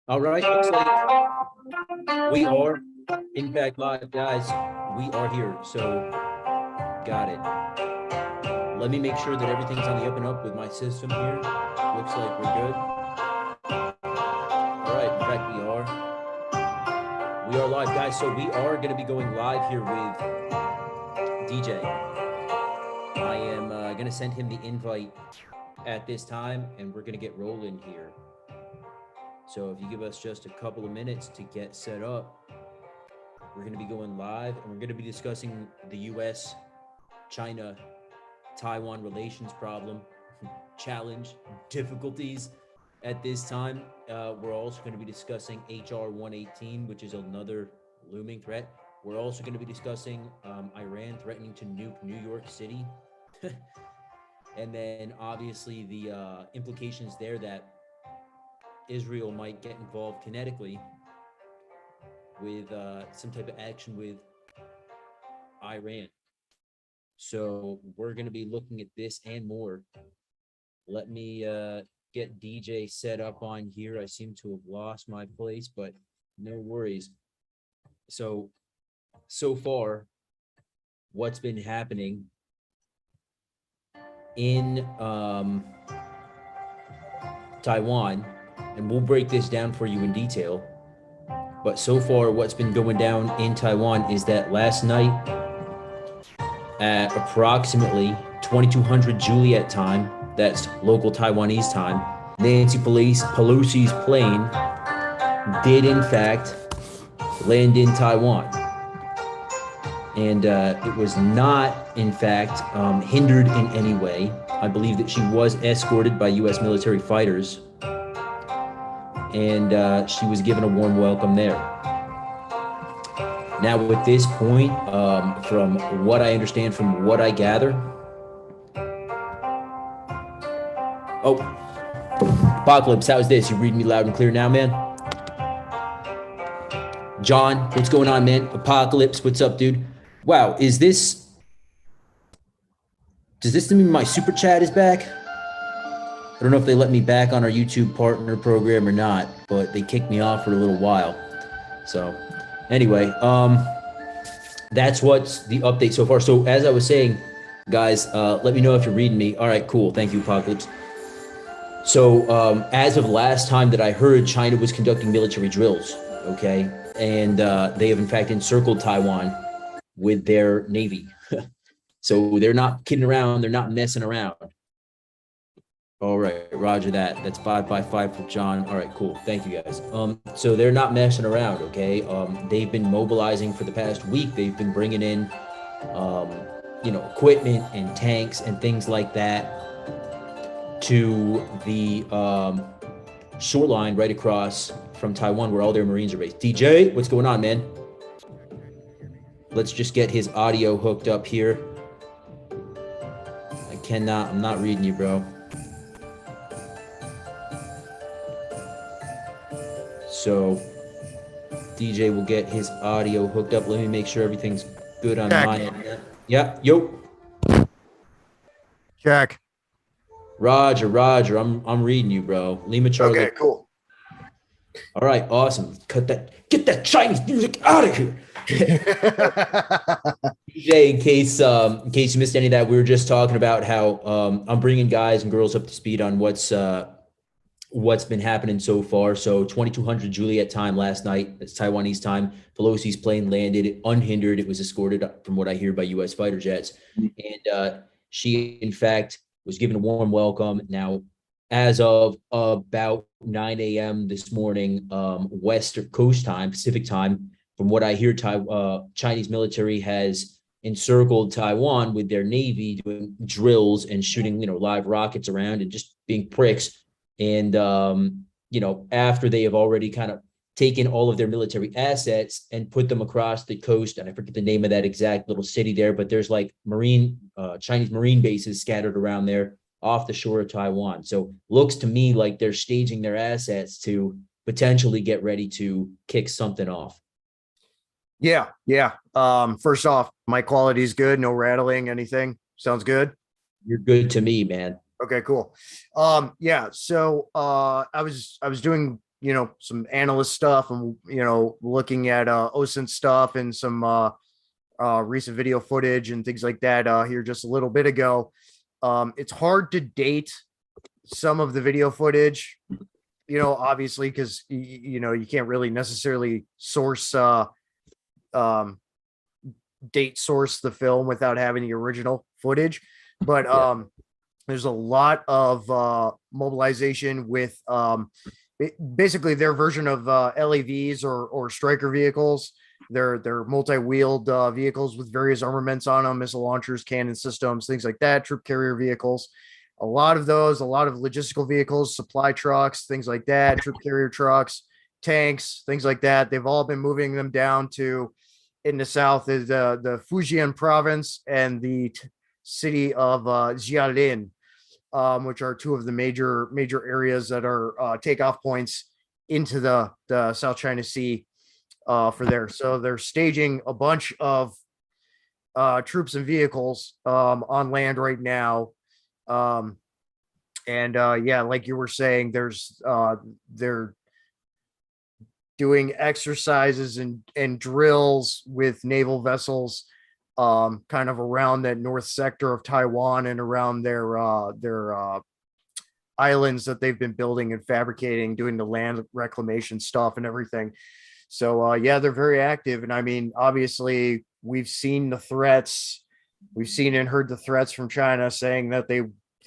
All right, looks like we are, in fact, live, guys. We are here, so got it. Let me make sure that everything's on the up and up with my system here. Looks like we're good. All right, in fact, we are. We are live, guys. So we are going to be going live here with DJ. I am going to send him the invite at this time, and we're going to get rolling here. So if you give us just a couple of minutes to get set up, we're going to be going live, and we're going to be discussing the U.S. China-Taiwan relations problem, challenge, difficulties at this time. We're also going to be discussing HR-118, which is another looming threat. We're also going to be discussing Iran threatening to nuke New York City. And then obviously the implications there that Israel might get involved kinetically with some type of action with Iran. So we're going to be looking at this and more. Let me get DJ set up on here. I seem to have lost my place, but no worries. So far, what's been happening in Taiwan, and we'll break this down for you in detail. But so far, what's been going down in Taiwan is that last night at approximately 2200 Juliet time, that's local Taiwanese time, Nancy Pelosi's plane did in fact land in Taiwan. And it was not, in fact, hindered in any way. I believe that she was escorted by U.S. military fighters, and she was given a warm welcome there. Now, at this point, from what I understand, from what I gather, oh, Apocalypse, how's this? You read me loud and clear now, man? John, what's going on, man? Apocalypse, what's up, dude? Wow, does this mean my super chat is back? I don't know if they let me back on our YouTube partner program or not, but they kicked me off for a little while. So anyway, that's what's the update so far. So as I was saying, guys, let me know if you're reading me. All right, cool. Thank you, Apocalypse. So as of last time that I heard, China was conducting military drills, okay? And they have in fact encircled Taiwan with their Navy. So they're not kidding around. They're not messing around. All right, roger that. That's 555 for John. All right, cool. Thank you, guys. So they're not messing around, okay? They've been mobilizing for the past week. They've been bringing in, equipment and tanks and things like that to the shoreline right across from Taiwan where all their Marines are based. DJ, what's going on, man? Let's just get his audio hooked up here. I'm not reading you, bro. So DJ will get his audio hooked up. Let me make sure everything's good on my end. Yeah, yo. Check. Roger. I'm reading you, bro. Lima Charlie. Okay, cool. All right, awesome. Get that Chinese music out of here. DJ, in case you missed any of that, we were just talking about how I'm bringing guys and girls up to speed on what's been happening so far. So 2200 Juliet time last night, that's Taiwanese time, Pelosi's plane landed unhindered. It was escorted, from what I hear, by U.S. fighter jets. And she, in fact, was given a warm welcome. Now, as of about 9 a.m. this morning, West Coast time, Pacific time, from what I hear, Chinese military has encircled Taiwan with their Navy, doing drills and shooting, live rockets around and just being pricks. And, after they have already kind of taken all of their military assets and put them across the coast, and I forget the name of that exact little city there, but there's like Chinese Marine bases scattered around there off the shore of Taiwan. So looks to me like they're staging their assets to potentially get ready to kick something off. Yeah. First off, my quality is good. No rattling, anything. Sounds good. You're good to me, man. Okay, cool. So I was doing some analyst stuff and, looking at OSINT stuff and some recent video footage and things like that here just a little bit ago. It's hard to date some of the video footage, obviously, because, you can't really necessarily source, date source the film without having the original footage. But there's a lot of mobilization with basically their version of LAVs or striker vehicles. They're multi-wheeled vehicles with various armaments on them, missile launchers, cannon systems, things like that, troop carrier vehicles. A lot of those, a lot of logistical vehicles, supply trucks, things like that, troop carrier trucks, tanks, things like that. They've all been moving them down to, in the south is the Fujian province and the city of Jialin, which are two of the major areas that are takeoff points into the South China Sea for there. So they're staging a bunch of troops and vehicles on land right now. Like you were saying, they're doing exercises and drills with naval vessels kind of around that north sector of Taiwan and around their islands that they've been building and fabricating, doing the land reclamation stuff and everything. So they're very active. And I mean, obviously we've seen the threats, we've seen and heard the threats from China saying that they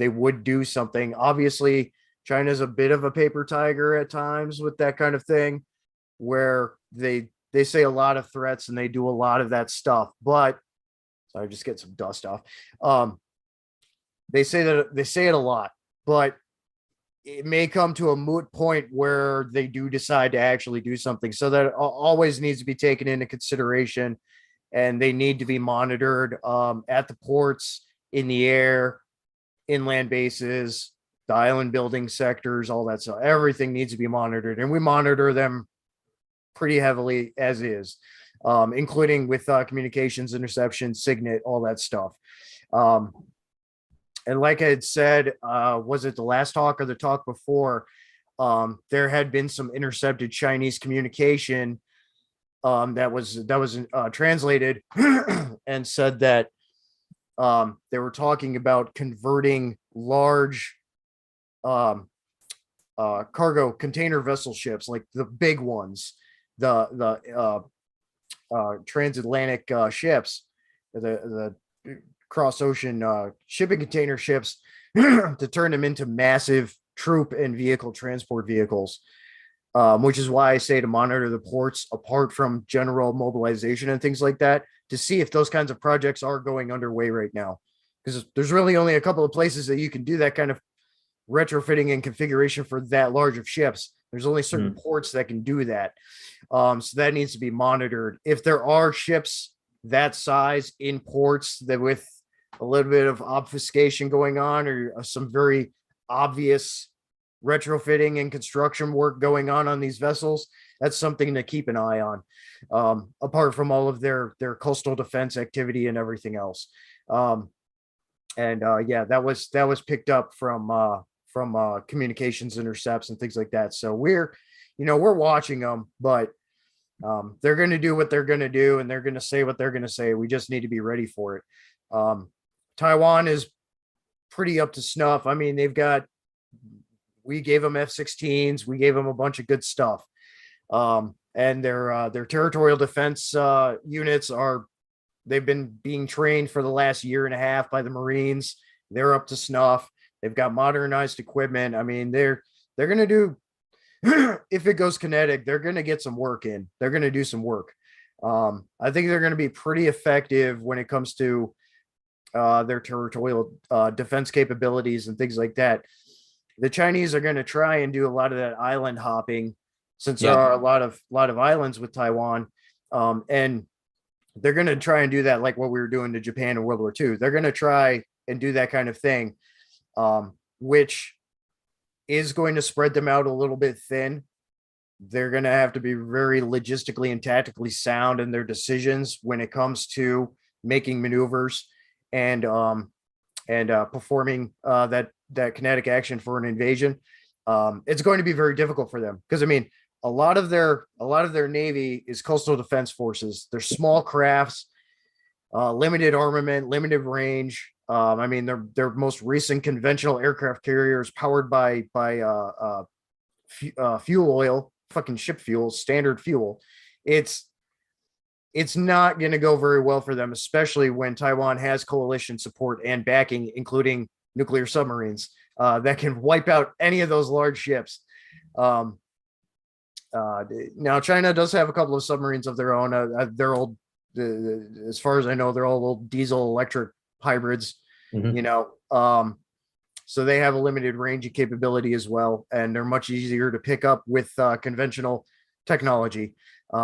would do something. Obviously, China's a bit of a paper tiger at times with that kind of thing, where they say a lot of threats and they do a lot of that stuff. But sorry, just get some dust off. They say it a lot, but it may come to a moot point where they do decide to actually do something. So that always needs to be taken into consideration, and they need to be monitored at the ports, in the air, inland bases, the island building sectors, all that stuff. Everything needs to be monitored, and we monitor them pretty heavily as is, including with communications, interception, signet, all that stuff. And like I had said, was it the last talk or the talk before? There had been some intercepted Chinese communication that was translated and said that they were talking about converting large cargo container vessel ships, like the big ones, the transatlantic ships, the cross ocean shipping container ships, to turn them into massive troop and vehicle transport vehicles, which is why I say to monitor the ports apart from general mobilization and things like that, to see if those kinds of projects are going underway right now, because there's really only a couple of places that you can do that kind of retrofitting and configuration for that large of ships. There's only certain ports that can do that. So that needs to be monitored. If there are ships that size in ports that with a little bit of obfuscation going on, or some very obvious retrofitting and construction work going on these vessels, that's something to keep an eye on, apart from all of their coastal defense activity and everything else. That was picked up from communications intercepts and things like that. So we're watching them, but they're going to do what they're going to do, and they're going to say what they're going to say. We just need to be ready for it. Taiwan is pretty up to snuff. I mean, we gave them F-16s, we gave them a bunch of good stuff. And their territorial defense units they've been being trained for the last year and a half by the Marines. They're up to snuff. They've got modernized equipment. I mean, they're going to do, if it goes kinetic, they're going to get some work in. They're going to do some work. I think they're going to be pretty effective when it comes to their territorial defense capabilities and things like that. The Chinese are going to try and do a lot of that island hopping, since there are a lot of islands with Taiwan, and they're going to try and do that like what we were doing to Japan in World War II. They're going to try and do that kind of thing, which is going to spread them out a little bit thin. They're going to have to be very logistically and tactically sound in their decisions when it comes to making maneuvers and performing that kinetic action for an invasion. it's going to be very difficult for them because I mean, a lot of their navy is coastal defense forces. They're small crafts, limited armament, limited range. I mean, their most recent conventional aircraft carriers powered by fuel oil, fucking ship fuel, standard fuel. It's it's not going to go very well for them, especially when Taiwan has coalition support and backing, including nuclear submarines that can wipe out any of those large ships. Um, Now, China does have a couple of submarines of their own. They're old, as far as I know, they're all old diesel electric hybrids. Mhm. You know, so they have a limited range of capability as well, and they're much easier to pick up with conventional technology,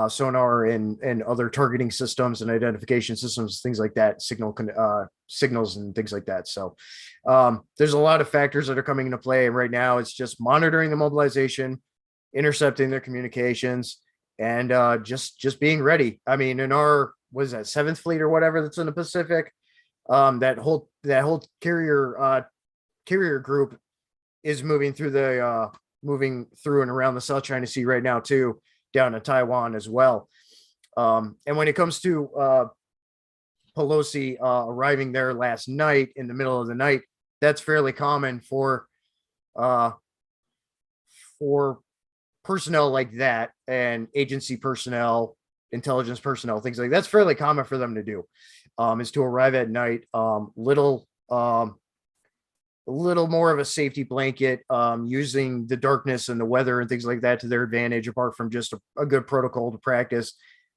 sonar and other targeting systems and identification systems, things like that, signals and things like that. So there's a lot of factors that are coming into play, and right now it's just monitoring the mobilization, intercepting their communications, and just being ready. I mean, in our was that seventh fleet or whatever that's in the Pacific, that whole carrier group is moving through and around the South China Sea right now too, down to Taiwan as well. And when it comes to Pelosi arriving there last night in the middle of the night, that's fairly common for personnel like that and agency personnel, intelligence personnel, things like that's fairly common for them to do. Is to arrive at night, a little more of a safety blanket, using the darkness and the weather and things like that to their advantage, apart from just a good protocol to practice.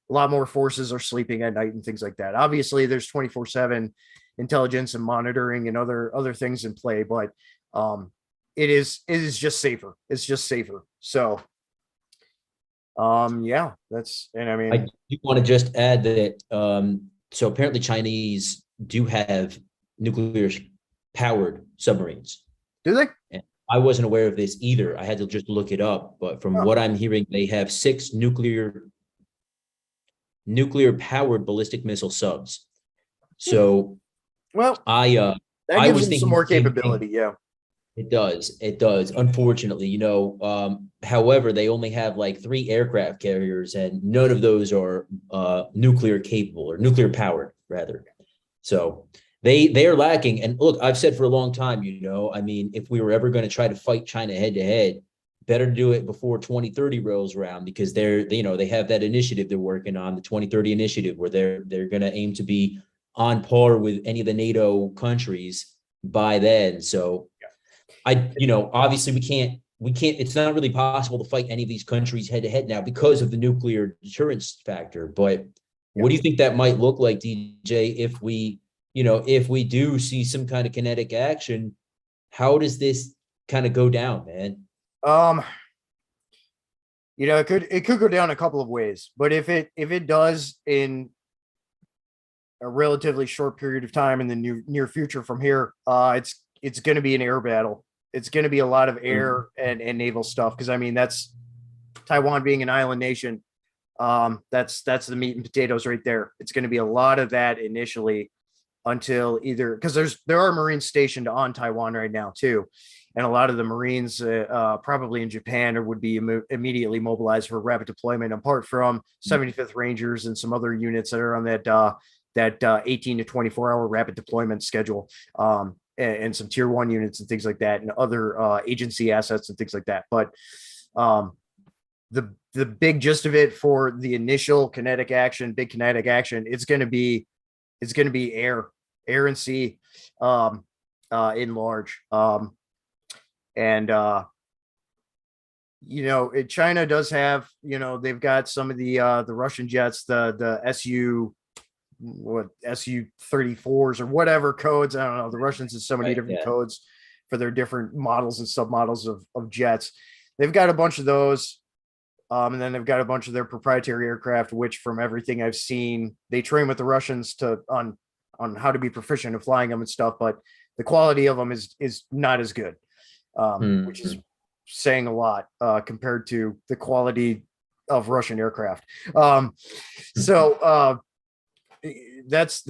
A lot more forces are sleeping at night and things like that. Obviously, there's 24/7 intelligence and monitoring and other things in play, but it is just safer. It's just safer. So yeah, and I I mean, do want to just add that so apparently Chinese do have nuclear powered submarines. do they? And I wasn't aware of this either. I had to just look it up, but from what I'm hearing, they have 6 nuclear powered ballistic missile subs. So Well, I that I gives was them some thinking more the same thing. capability. Yeah. It does. It does. Unfortunately, however, they only have like 3 aircraft carriers, and none of those are nuclear capable or nuclear powered, rather. So they are lacking. And look, I've said for a long time, I mean, if we were ever going to try to fight China head to head, better do it before 2030 rolls around, because they have that initiative they're working on, the 2030 initiative, where they're going to aim to be on par with any of the NATO countries by then. So obviously we can't, it's not really possible to fight any of these countries head to head now because of the nuclear deterrence factor. But what do you think that might look like, DJ, if we do see some kind of kinetic action? How does this kind of go down, man? Um, it could go down a couple of ways, but if it does in a relatively short period of time in the near future from here, it's going to be an air battle. It's going to be a lot of air and naval stuff, because I mean that's Taiwan being an island nation. That's the meat and potatoes right there. It's going to be a lot of that initially, until either, because there are Marines stationed on Taiwan right now too, and a lot of the Marines probably in Japan or would be immediately mobilized for rapid deployment. Apart from 75th Rangers and some other units that are on that 18 to 24-hour rapid deployment schedule, and some tier 1 units and things like that, and other agency assets and things like that. But the big gist of it for the initial big kinetic action, it's going to be air and sea, in large. China does have, they've got some of the Russian jets, the Su-34s or whatever codes. I don't know. The Russians have so many different codes for their different models and submodels of jets. They've got a bunch of those. And then they've got a bunch of their proprietary aircraft, which from everything I've seen, they train with the Russians on how to be proficient in flying them and stuff, but the quality of them is not as good, which is saying a lot compared to the quality of Russian aircraft. So that's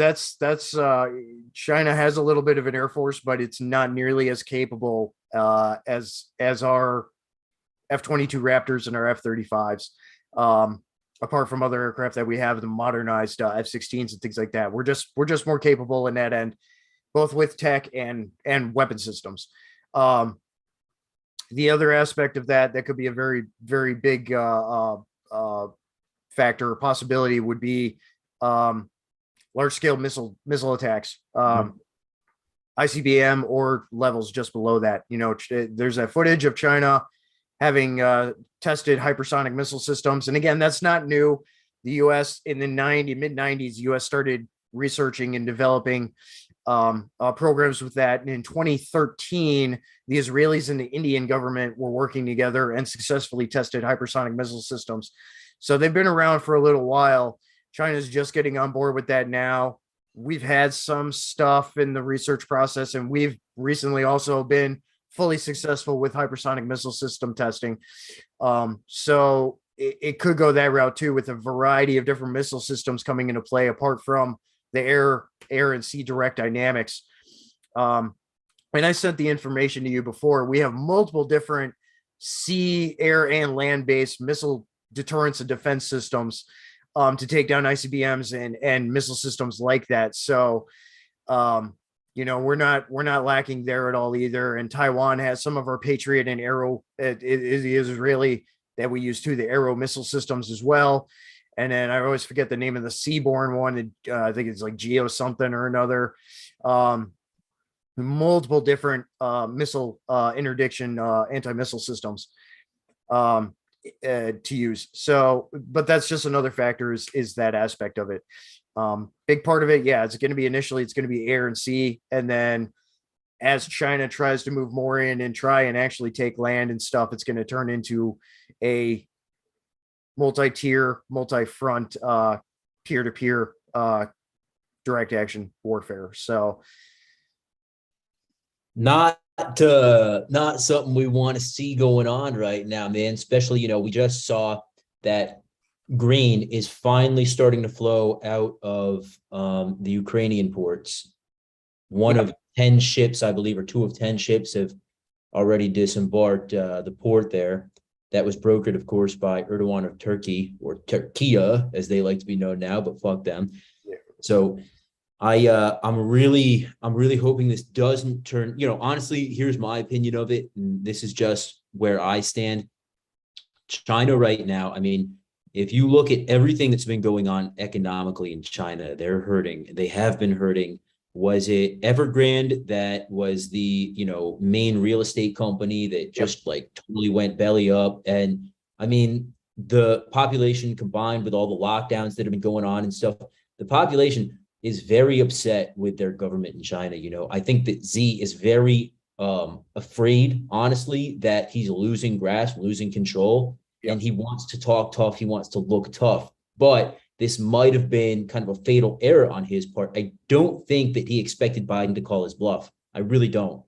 China has a little bit of an air force, but it's not nearly as capable as our F-22 Raptors and our F-35s. Apart from other aircraft that we have, the modernized F-16s and things like that, we're just more capable in that end, both with tech and weapon systems. The other aspect of that could be a very, very big factor or possibility would be large scale missile attacks, ICBM or levels just below that. There's that footage of China having tested hypersonic missile systems, and again, that's not new. The U.S. in the mid 90s, U.S. started researching and developing programs with that. And in 2013, the Israelis and the Indian government were working together and successfully tested hypersonic missile systems. So they've been around for a little while. China's just getting on board with that now. We've had some stuff in the research process, and we've recently also been fully successful with hypersonic missile system testing. So it could go that route too, with a variety of different missile systems coming into play apart from the air and sea direct dynamics. And I sent the information to you before. We have multiple different sea, air, and land-based missile deterrence and defense systems to take down ICBMs and missile systems like that. So, we're not lacking there at all either. And Taiwan has some of our Patriot and Arrow. It is Israeli that we use too, the Arrow missile systems as well. And then I always forget the name of the seaborne one. I think it's like Geo something or another. Multiple different missile interdiction anti-missile systems to use. So, but that's just another factor is that aspect of it. Big part of it, yeah, it's going to be air and sea. And then as China tries to move more in and try and actually take land and stuff, it's going to turn into a multi-tier, multi-front, peer-to-peer direct action warfare. So not something we want to see going on right now, man. Especially, we just saw that grain is finally starting to flow out of the Ukrainian ports. One of 10 ships, I believe, or 2 of 10 ships have already disembarked the port there. That was brokered, of course, by Erdogan of Turkey, or Turkiya, as they like to be known now, but fuck them. Yeah. So I'm really hoping this doesn't turn, honestly, here's my opinion of it. And this is just where I stand. China right now, I mean, if you look at everything that's been going on economically in China, they're hurting. They have been hurting. Was it Evergrande that was the, main real estate company that just totally went belly up? And I mean, the population combined with all the lockdowns that have been going on and stuff, the population is very upset with their government in China. I think that Z is very afraid, honestly, that he's losing grasp, losing control, and he wants to talk tough. He wants to look tough, but this might have been kind of a fatal error on his part. I don't think that he expected Biden to call his bluff. I really don't.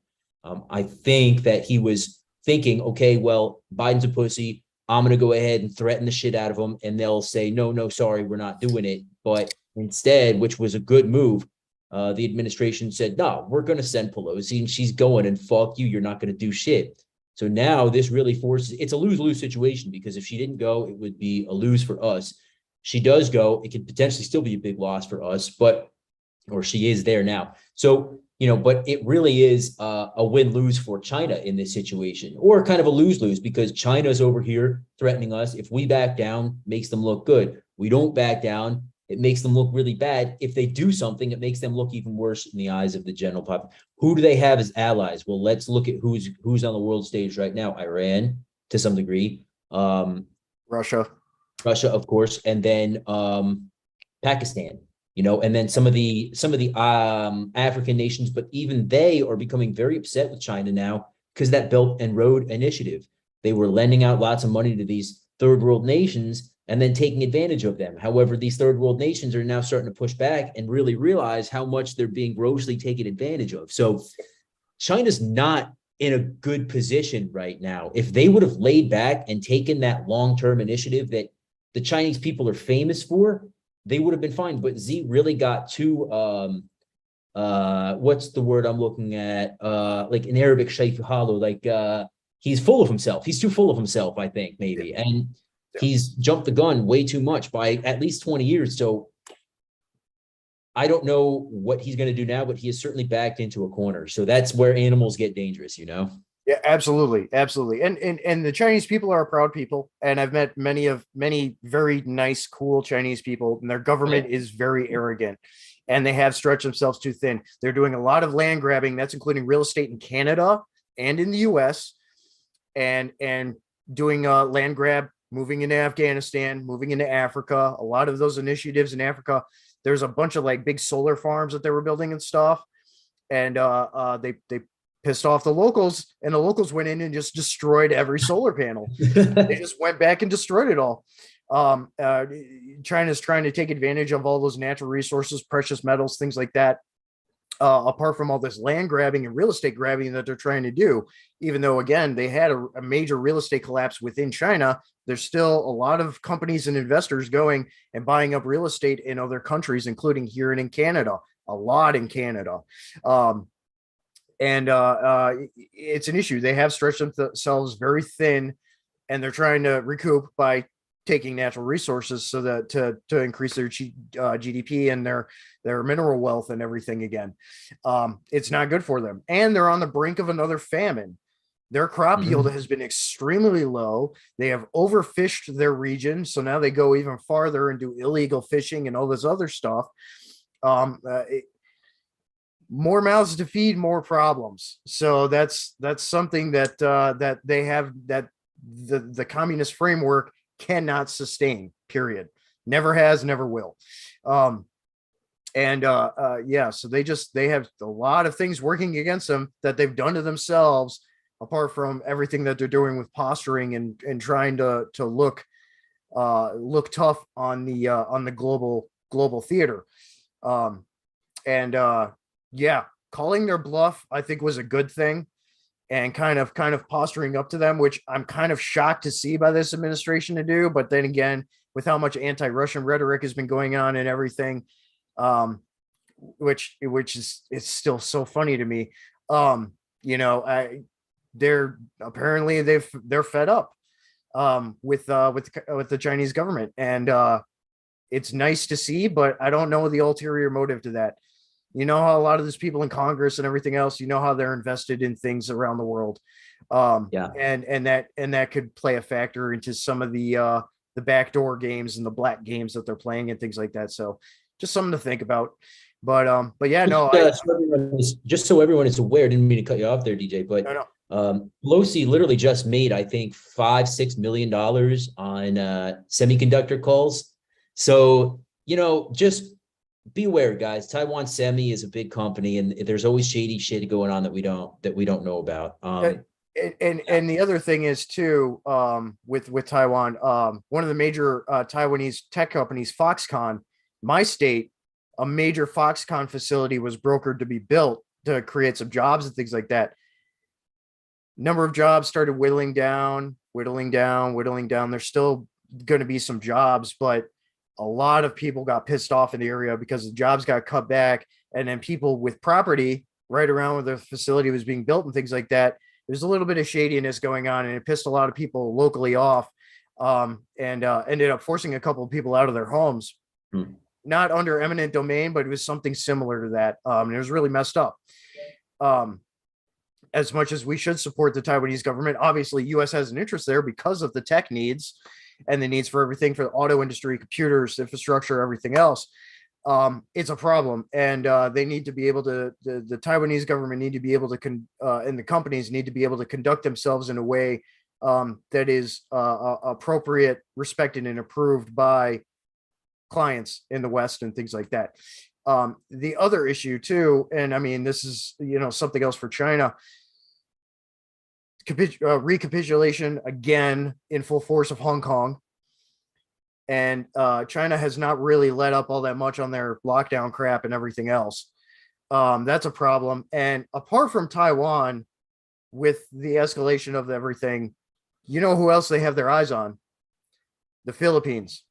I think that he was thinking, okay, well, Biden's a pussy. I'm going to go ahead and threaten the shit out of him, and they'll say, no, sorry, we're not doing it. But instead, which was a good move, the administration said, no, we're going to send Pelosi, and she's going, and fuck you, you're not going to do shit. So now this really forces, it's a lose-lose situation, because if she didn't go, it would be a lose for us. She does go, it could potentially still be a big loss for us, or she is there now. So, but it really is a win-lose for China in this situation, or kind of a lose-lose, because China's over here threatening us. If we back down, makes them look good. We don't back down, it makes them look really bad. If they do something, it makes them look even worse in the eyes of the general public. Who do they have as allies? Well, let's look at who's on the world stage right now. Iran, to some degree. Russia, of course, and then Pakistan, and then some of the African nations, but even they are becoming very upset with China now because that Belt and Road Initiative. They were lending out lots of money to these third world nations and then taking advantage of them. However, these third world nations are now starting to push back and really realize how much they're being grossly taken advantage of. So China's not in a good position right now. If they would have laid back and taken that long-term initiative that the Chinese people are famous for, they would have been fine. But Z really got too what's the word I'm looking at? Like in Arabic, shayfuhalu, like he's full of himself. He's too full of himself, I think, maybe. And he's jumped the gun way too much by at least 20 years. So I don't know what he's going to do now, but he is certainly backed into a corner. So that's where animals get dangerous, you know? Yeah, absolutely, absolutely. And the Chinese people are a proud people, and I've met many very nice, cool Chinese people, and their government is very arrogant, and they have stretched themselves too thin. They're doing a lot of land grabbing. That's including real estate in Canada and in the U.S. and doing land grab, moving into Afghanistan, moving into Africa. A lot of those initiatives in Africa. There's a bunch of like big solar farms that they were building and stuff, and they pissed off the locals, and the locals went in and just destroyed every solar panel. They just went back and destroyed it all. China's trying to take advantage of all those natural resources, precious metals, things like that. Apart from all this land grabbing and real estate grabbing that they're trying to do, even though, again, they had a major real estate collapse within China, there's still a lot of companies and investors going and buying up real estate in other countries, including here and in Canada, a lot in Canada. It's an issue. They have stretched themselves very thin, and they're trying to recoup by taking natural resources so that to increase their GDP and their mineral wealth and everything again. It's not good for them, and they're on the brink of another famine. Their crop yield has been extremely low. They have overfished their region, so now they go even farther and do illegal fishing and all this other stuff. More mouths to feed, more problems. So that's something that that they have, that the communist framework cannot sustain. Period. Never has, never will. So they have a lot of things working against them that they've done to themselves, apart from everything that they're doing with posturing and trying to look tough on the global theater. Calling their bluff, I think, was a good thing, and kind of posturing up to them, which I'm kind of shocked to see by this administration to do. But then again, with how much anti-Russian rhetoric has been going on and everything, which is, it's still so funny to me. They're apparently they're fed up with the Chinese government, and it's nice to see, but I don't know the ulterior motive to that. You know how a lot of these people in Congress and everything else, you know how they're invested in things around the world. And that could play a factor into some of the backdoor games and the black games that they're playing and things like that. So just something to think about. But yeah, no. Just so everyone is aware, didn't mean to cut you off there, DJ, but Pelosi literally just made, I think, $5-6 million on semiconductor calls. So, just be aware, guys. Taiwan Semi is a big company, and there's always shady shit going on that we don't know about. And the other thing is too, with Taiwan, one of the major Taiwanese tech companies, Foxconn, my state, a major Foxconn facility was brokered to be built to create some jobs and things like that. Number of jobs started whittling down. There's still going to be some jobs, but a lot of people got pissed off in the area because the jobs got cut back. And then people with property right around where the facility was being built and things like that, there's a little bit of shadiness going on, and it pissed a lot of people locally off, and ended up forcing a couple of people out of their homes. Not under eminent domain, but it was something similar to that. It was really messed up. As much as we should support the Taiwanese government, obviously U.S. has an interest there because of the tech needs and the needs for everything, for the auto industry, computers, infrastructure, everything else. It's a problem, and they need to be able to. The Taiwanese government need to be able to, and the companies need to be able to conduct themselves in a way that is appropriate, respected, and approved by clients in the West and things like that. The other issue too, and I mean, this is something else for China. Recapitulation again in full force of Hong Kong, and China has not really let up all that much on their lockdown crap and everything else. That's a problem. And apart from Taiwan, with the escalation of everything, who else they have their eyes on? The Philippines.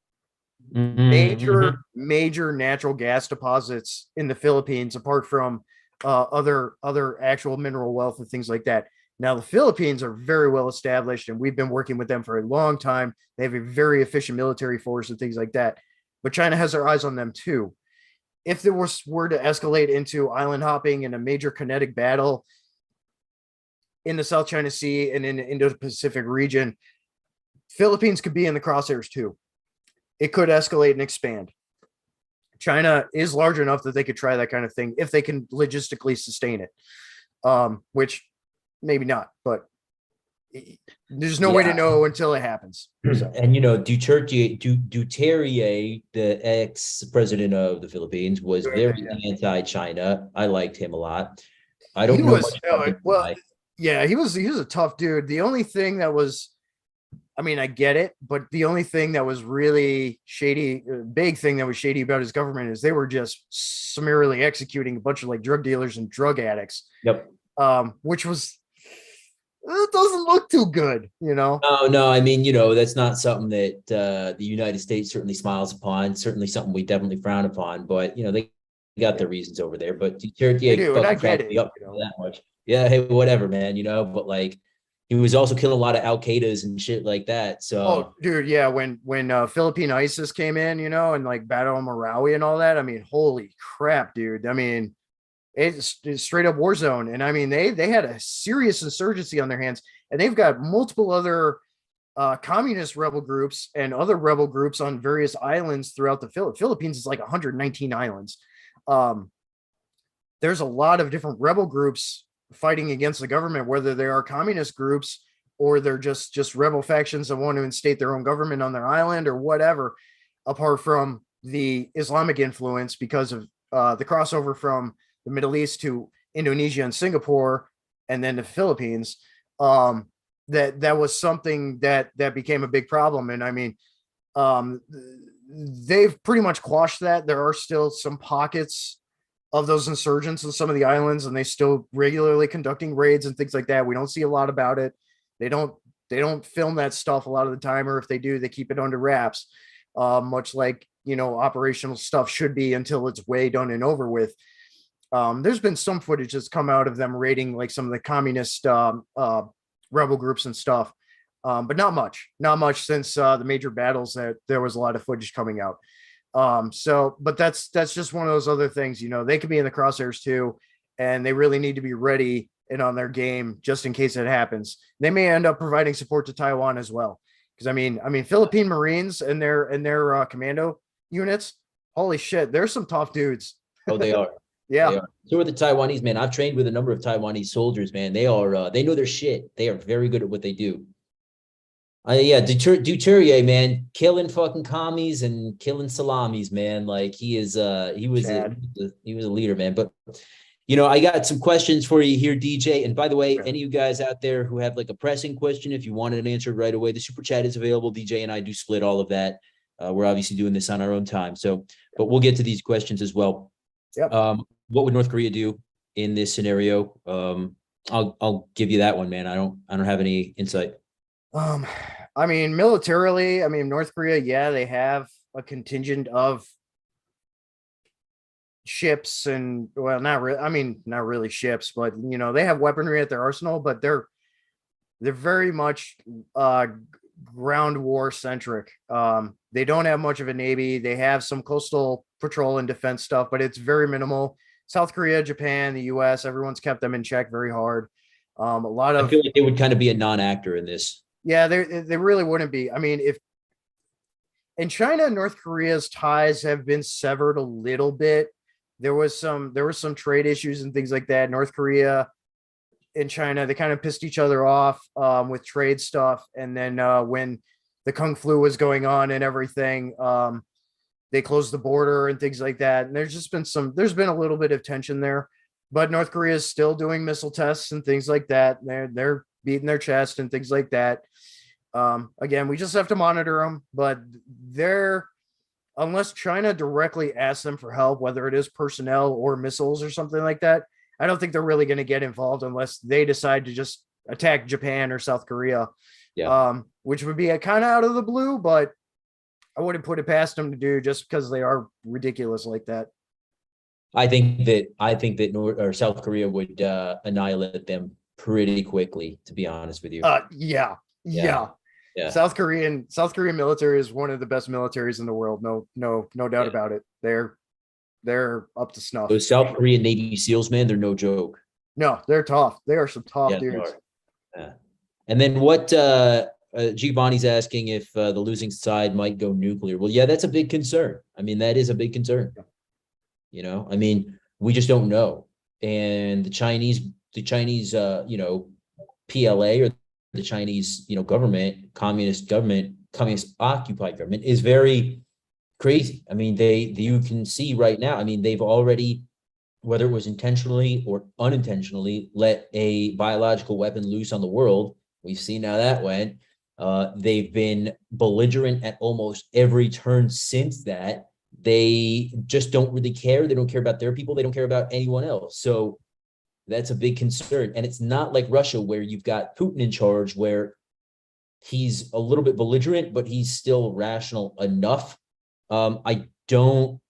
Mm-hmm. Major natural gas deposits in the Philippines, apart from other actual mineral wealth and things like that. Now, the Philippines are very well established, and we've been working with them for a long time. They have a very efficient military force and things like that. But China has their eyes on them too. If there were to escalate into island hopping and a major kinetic battle in the South China Sea and in the Indo-Pacific region, Philippines could be in the crosshairs too. It could escalate and expand. China is large enough that they could try that kind of thing if they can logistically sustain it. Which maybe not, but there's no way to know until it happens. So. And Duterte, the ex-president of the Philippines, was very anti-China. I liked him a lot. I don't know much about him. Yeah, he was a tough dude. The only thing that was, I mean, I get it, but the only thing that was really shady, big thing that was shady about his government is they were just summarily executing a bunch of like drug dealers and drug addicts. Yep. Which was, it doesn't look too good, No, I mean, that's not something that the United States certainly smiles upon. Certainly something we definitely frown upon. But they got their reasons over there. But Duterte fucking cracked me up that much. Yeah, hey, whatever, man. But like, he was also killing a lot of Al-Qaedas and shit like that. So, dude, yeah, when Philippine ISIS came in, and like Battle of Marawi and all that, I mean, holy crap, dude. I mean, it's straight up war zone, and I mean, they had a serious insurgency on their hands, and they've got multiple other communist rebel groups and other rebel groups on various islands throughout the Philippines. Is like 119 islands. There's a lot of different rebel groups fighting against the government, whether they are communist groups or they're just rebel factions that want to instate their own government on their island or whatever, apart from the Islamic influence because of the crossover from the Middle East to Indonesia and Singapore and then the Philippines. That was something that became a big problem. And I mean, they've pretty much quashed that. There are still some pockets of those insurgents in some of the islands, and they still regularly conducting raids and things like that. We don't see a lot about it. They don't film that stuff a lot of the time, or if they do, they keep it under wraps, much like operational stuff should be until it's way done and over with. There's been some footage that's come out of them raiding like some of the communist rebel groups and stuff, but not much since the major battles that there was a lot of footage coming out. But that's just one of those other things, they could be in the crosshairs too, and they really need to be ready and on their game just in case it happens. They may end up providing support to Taiwan as well. Cause I mean, Philippine Marines and their commando units, holy shit, there's some tough dudes. Oh, they are. Yeah. They are. So are the Taiwanese, man. I've trained with a number of Taiwanese soldiers, man. They are, they know their shit. They are very good at what they do. Duterte, man, killing fucking commies and killing salamis, man. Like he was a leader, man. But I got some questions for you here, DJ. And by the way, any of you guys out there who have like a pressing question, if you wanted an answer right away, the super chat is available. DJ and I do split all of that. We're obviously doing this on our own time. So, but we'll get to these questions as well. Yep. What would North Korea do in this scenario? I'll give you that one, man. I don't have any insight. I mean, militarily, North Korea, yeah, they have a contingent of ships and, well, not really ships, but they have weaponry at their arsenal, but they're very much ground war centric. They don't have much of a navy. They have some coastal patrol and defense stuff, but it's very minimal. South Korea, Japan, the US, everyone's kept them in check very hard. I feel like they would kind of be a non-actor in this. Yeah, they really wouldn't be. I mean, if in China and North Korea's ties have been severed a little bit. There was some trade issues and things like that. North Korea and China, they kind of pissed each other off with trade stuff. And then when the Kung Flu was going on and everything, they closed the border and things like that. And there's been a little bit of tension there. But North Korea is still doing missile tests and things like that. They're beating their chest and things like that. Again, we just have to monitor them, but unless China directly asks them for help, whether it is personnel or missiles or something like that, I don't think they're really going to get involved unless they decide to just attack Japan or South Korea, which would be a kind of out of the blue, but I wouldn't put it past them to do, just because they are ridiculous like that. I think that North or South Korea would annihilate them pretty quickly, to be honest with you. Yeah, Yeah. yeah. Yeah. South Korean military is one of the best militaries in the world. No doubt Yeah. about it. They're up to snuff. Those South Korean Navy SEALs, man, they're no joke. No, they're tough. They are some tough Yeah, they dudes. are. Yeah. And then what Giovanni's asking if the losing side might go nuclear. Well, yeah, that's a big concern. I mean, that is a big concern. I mean, we just don't know. And the Chinese, PLA, or the Chinese, government, communist occupied government, is very crazy. I mean, you can see right now. I mean, they've already, whether it was intentionally or unintentionally, let a biological weapon loose on the world. We've seen how that went. They've been belligerent at almost every turn since that. They just don't really care. They don't care about their people. They don't care about anyone else. So that's a big concern. And it's not like Russia, where you've got Putin in charge, where he's a little bit belligerent, but he's still rational enough. I can't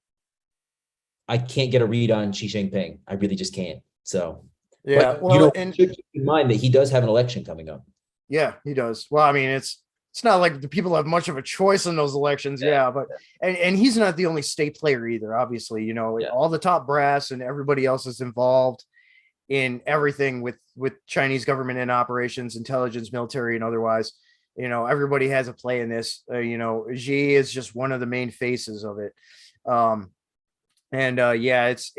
get a read on Xi Jinping. I really just can't. So, Yeah, but well, you and should keep in mind that he does have an election coming up. yeah, he does. Well, I mean, it's not like the people have much of a choice in those elections. Yeah, but and he's not the only state player either. Obviously, Yeah. all the top brass and everybody else is involved in everything with Chinese government and operations, intelligence, military, and otherwise. Everybody has a play in this. Xi is just one of the main faces of it. And yeah, it's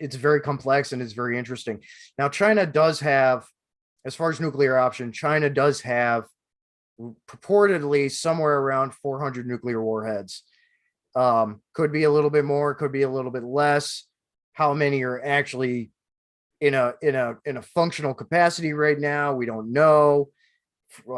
very complex and it's very interesting. Now, China does have, as far as nuclear option, China does have purportedly somewhere around 400 nuclear warheads. Could be a little bit more, could be a little bit less. How many are actually in a functional capacity right now? We don't know.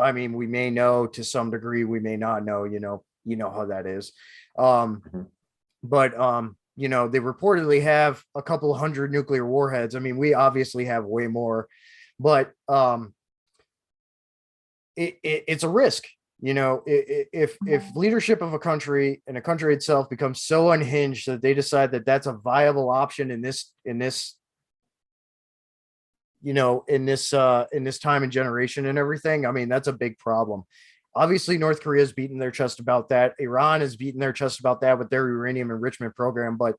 I mean, we may know to some degree, we may not know. You know how that is. But they reportedly have a couple hundred nuclear warheads. I mean, we obviously have way more, but it's a risk. If leadership of a country and a country itself becomes so unhinged that they decide that that's a viable option in this time and generation and everything, I mean, that's a big problem. Obviously, North Korea's beaten their chest about that. Iran has beaten their chest about that with their uranium enrichment program, but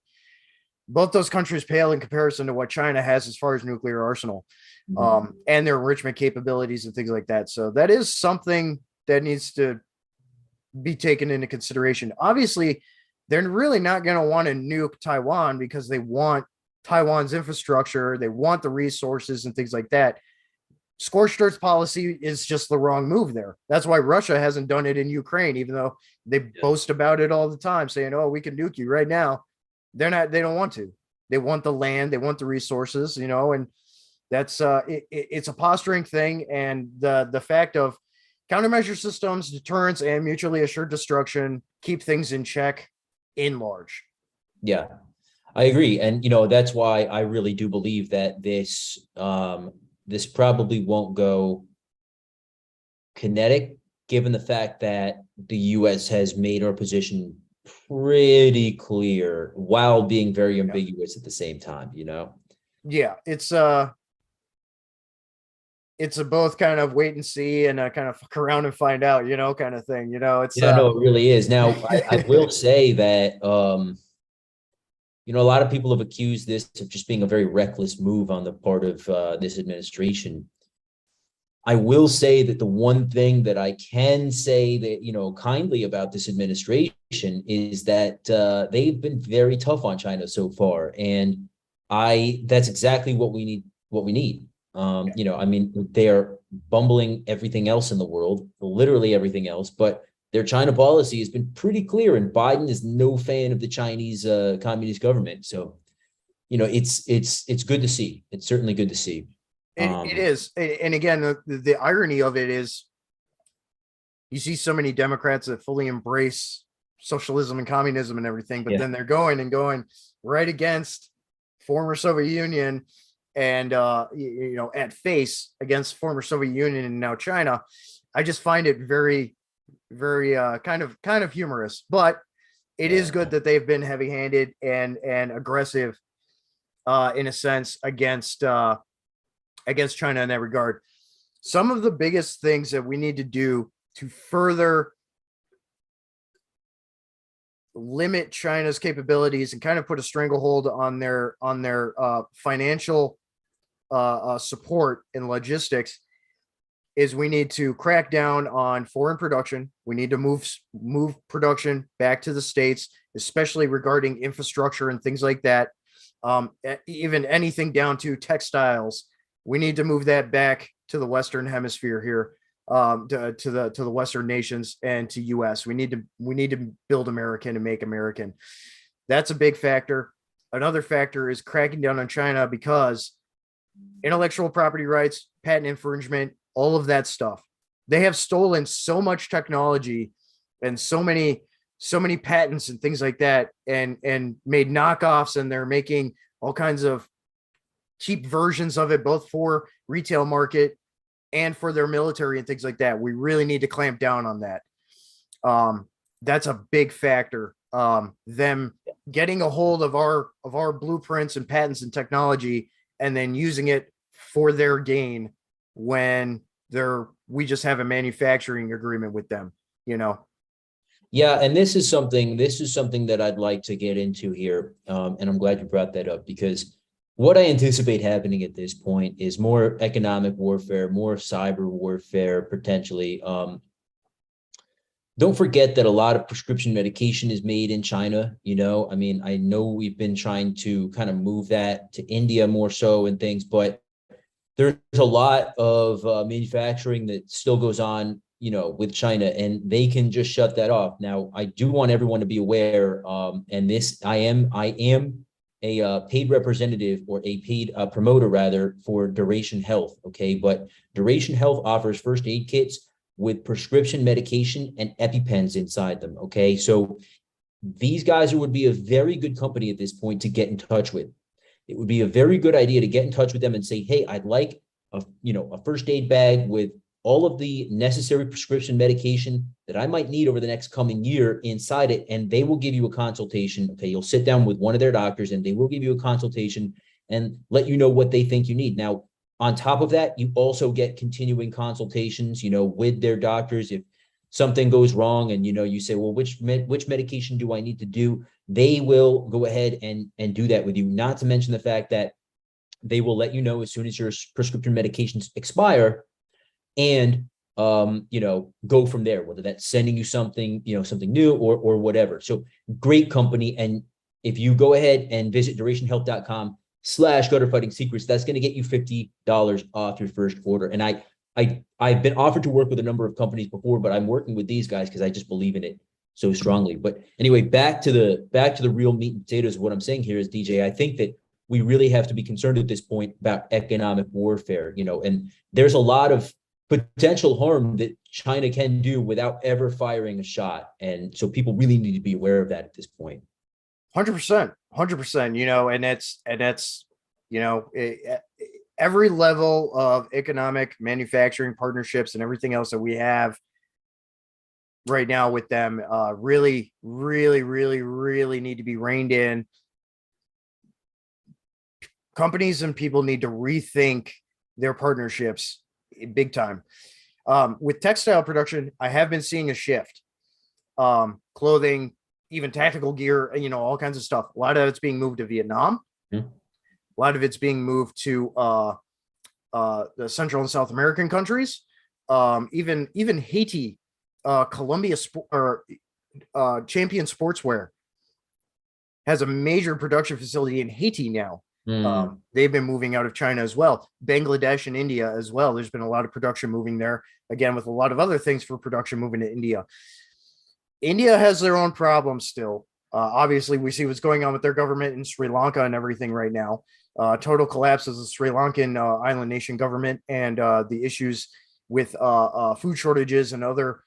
both those countries pale in comparison to what China has as far as nuclear arsenal, and their enrichment capabilities and things like that. So that is something that needs to be taken into consideration. Obviously, they're really not going to want to nuke Taiwan because they want Taiwan's infrastructure, they want the resources and things like that. Scorched earth policy is just the wrong move there. That's why Russia hasn't done it in Ukraine, even though they boast about it all the time, saying, "Oh, we can nuke you right now." They don't want to. They want the land, they want the resources, and that's it's a posturing thing. And the fact of countermeasure systems, deterrence, and mutually assured destruction keep things in check in large. Yeah, I agree. And, that's why I really do believe that this probably won't go kinetic, given the fact that the U.S. has made our position pretty clear while being very ambiguous at the same time, Yeah, it's a both kind of wait and see and a kind of fuck around and find out, kind of thing. It's no, it really is. Now, I will say that a lot of people have accused this of just being a very reckless move on the part of this administration. I will say that the one thing that I can say that, kindly about this administration is that they've been very tough on China so far. And that's exactly what we need. I mean, they're bumbling everything else in the world, literally everything else, but their China policy has been pretty clear, and Biden is no fan of the Chinese communist government. So, it's good to see. It's certainly good to see. It is. And again, the irony of it is you see so many Democrats that fully embrace socialism and communism and everything, but then they're going right against former Soviet Union and, at face against former Soviet Union and now China. I just find it very very kind of humorous, but it is good Yeah. that they've been heavy-handed and aggressive in a sense against China in that regard. Some of the biggest things that we need to do to further limit China's capabilities and kind of put a stranglehold on their financial support and logistics is we need to crack down on foreign production. We need to move production back to the States, especially regarding infrastructure and things like that. Even anything down to textiles, we need to move that back to the Western Hemisphere here, to the Western nations and to U.S. We need to build American and make American. That's a big factor. Another factor is cracking down on China because intellectual property rights, patent infringement, all of that stuff. They have stolen so much technology and so many patents and things like that, and made knockoffs, and they're making all kinds of cheap versions of it, both for retail market and for their military and things like that. We really need to clamp down on that. That's a big factor. Them getting a hold of our blueprints and patents and technology, and then using it for their gain when we just have a manufacturing agreement with them, you know. Yeah, and this is something that I'd like to get into here, and I'm glad you brought that up, because what I anticipate happening at this point is more economic warfare, more cyber warfare potentially. Don't forget that a lot of prescription medication is made in China. I mean, I know we've been trying to kind of move that to India more so and things, but there's a lot of manufacturing that still goes on, with China, and they can just shut that off. Now, I do want everyone to be aware, and I am a paid representative, or a paid promoter rather, for Duration Health. Okay, but Duration Health offers first aid kits with prescription medication and EpiPens inside them. Okay, so these guys would be a very good company at this point to get in touch with. It would be a very good idea to get in touch with them and say, hey, I'd like a first aid bag with all of the necessary prescription medication that I might need over the next coming year inside it. And they will give you a consultation. Okay, you'll sit down with one of their doctors and they will give you a consultation and let you know what they think you need. Now, on top of that, you also get continuing consultations, with their doctors. If something goes wrong and, you say, well, which medication do I need to do? They will go ahead and do that with you. Not to mention the fact that they will let you know as soon as your prescription medications expire, and go from there, whether that's sending you something, something new or whatever. So great company. And if you go ahead and visit durationhealth.com/gutterfighting secrets, that's going to get you $50 off your first order. And I've been offered to work with a number of companies before, but I'm working with these guys because I just believe in it so strongly. But anyway, back to the real meat and potatoes of what I'm saying here is, DJ, I think that we really have to be concerned at this point about economic warfare, and there's a lot of potential harm that China can do without ever firing a shot. And so people really need to be aware of that at this point. 100%, 100%, and that's, every level of economic manufacturing partnerships and everything else that we have right now with them really, really, really, really need to be reined in. Companies and people need to rethink their partnerships big time. With textile production, I have been seeing a shift. Clothing, even tactical gear, all kinds of stuff. A lot of it's being moved to Vietnam. Mm-hmm. A lot of it's being moved to the Central and South American countries. Even Haiti, Columbia Champion Sportswear has a major production facility in Haiti now. They've been moving out of China as well. Bangladesh and India as well. There's been a lot of production moving there, again, with a lot of other things for production moving to India. India has their own problems still. Obviously, we see what's going on with their government in Sri Lanka and everything right now. Total collapse of the Sri Lankan island nation government, and the issues with food shortages and other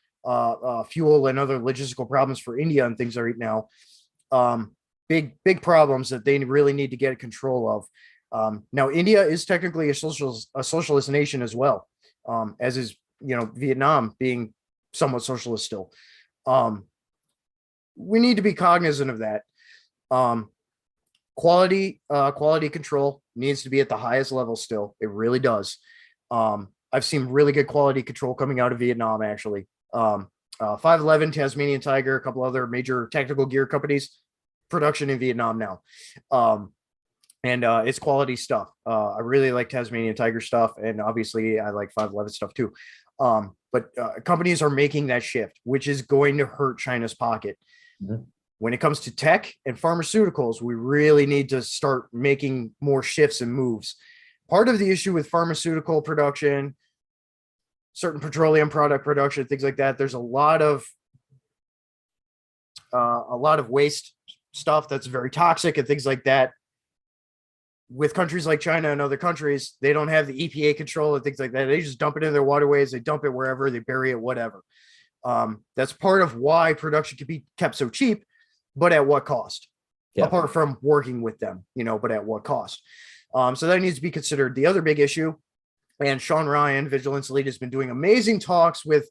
fuel and other logistical problems for India and things right now. Big problems that they really need to get control of. Now, India is technically a socialist nation as well, as is Vietnam being somewhat socialist still. We need to be cognizant of that. Quality control needs to be at the highest level still. It really does. I've seen really good quality control coming out of Vietnam, actually. 511, Tasmanian Tiger, a couple other major technical gear companies, production in Vietnam now. And it's quality stuff. I really like Tasmanian Tiger stuff, and obviously I like 511 stuff too. But companies are making that shift, which is going to hurt China's pocket. Mm-hmm. When it comes to tech and pharmaceuticals, we really need to start making more shifts and moves. Part of the issue with pharmaceutical production, certain petroleum product production, things like that, there's a lot of waste stuff that's very toxic and things like that. With countries like China and other countries, they don't have the EPA control and things like that. They just dump it in their waterways. They dump it wherever, they bury it, whatever. That's part of why production can be kept so cheap, but at what cost? Yeah. Apart from working with them, but at what cost? So that needs to be considered. The other big issue, and Sean Ryan, Vigilance Lead, has been doing amazing talks with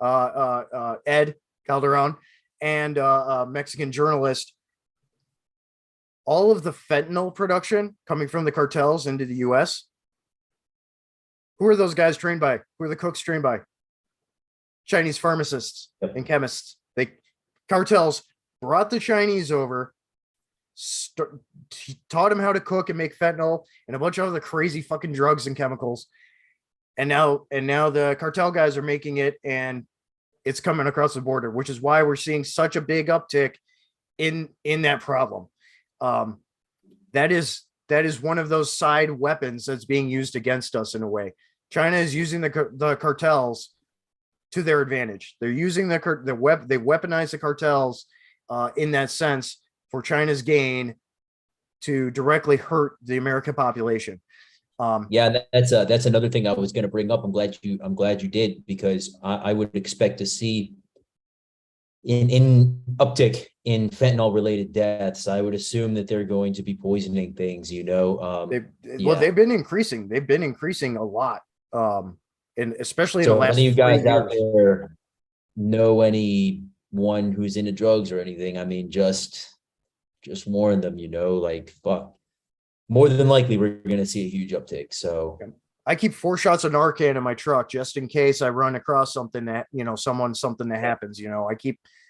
Ed Calderon and a Mexican journalist. All of the fentanyl production coming from the cartels into the U.S., who are those guys trained by? Who are the cooks trained by? Chinese pharmacists and chemists. Cartels brought the Chinese over, taught them how to cook and make fentanyl and a bunch of other crazy fucking drugs and chemicals. And now the cartel guys are making it, and it's coming across the border, which is why we're seeing such a big uptick in that problem. That is one of those side weapons that's being used against us in a way. China is using the cartels to their advantage. They're using they weaponize the cartels in that sense for China's gain to directly hurt the American population. That's another thing I was going to bring up. I'm glad you did, because I would expect to see in uptick in fentanyl related deaths. I would assume that they're going to be poisoning things, they've been increasing. They've been increasing a lot. And especially in the last 3 years. So any of you guys out years. there know anyone who's into drugs or anything? I mean, just warn them, fuck. More than likely, we're going to see a huge uptick. So I keep 4 shots of Narcan in my truck just in case I run across something that, something that happens.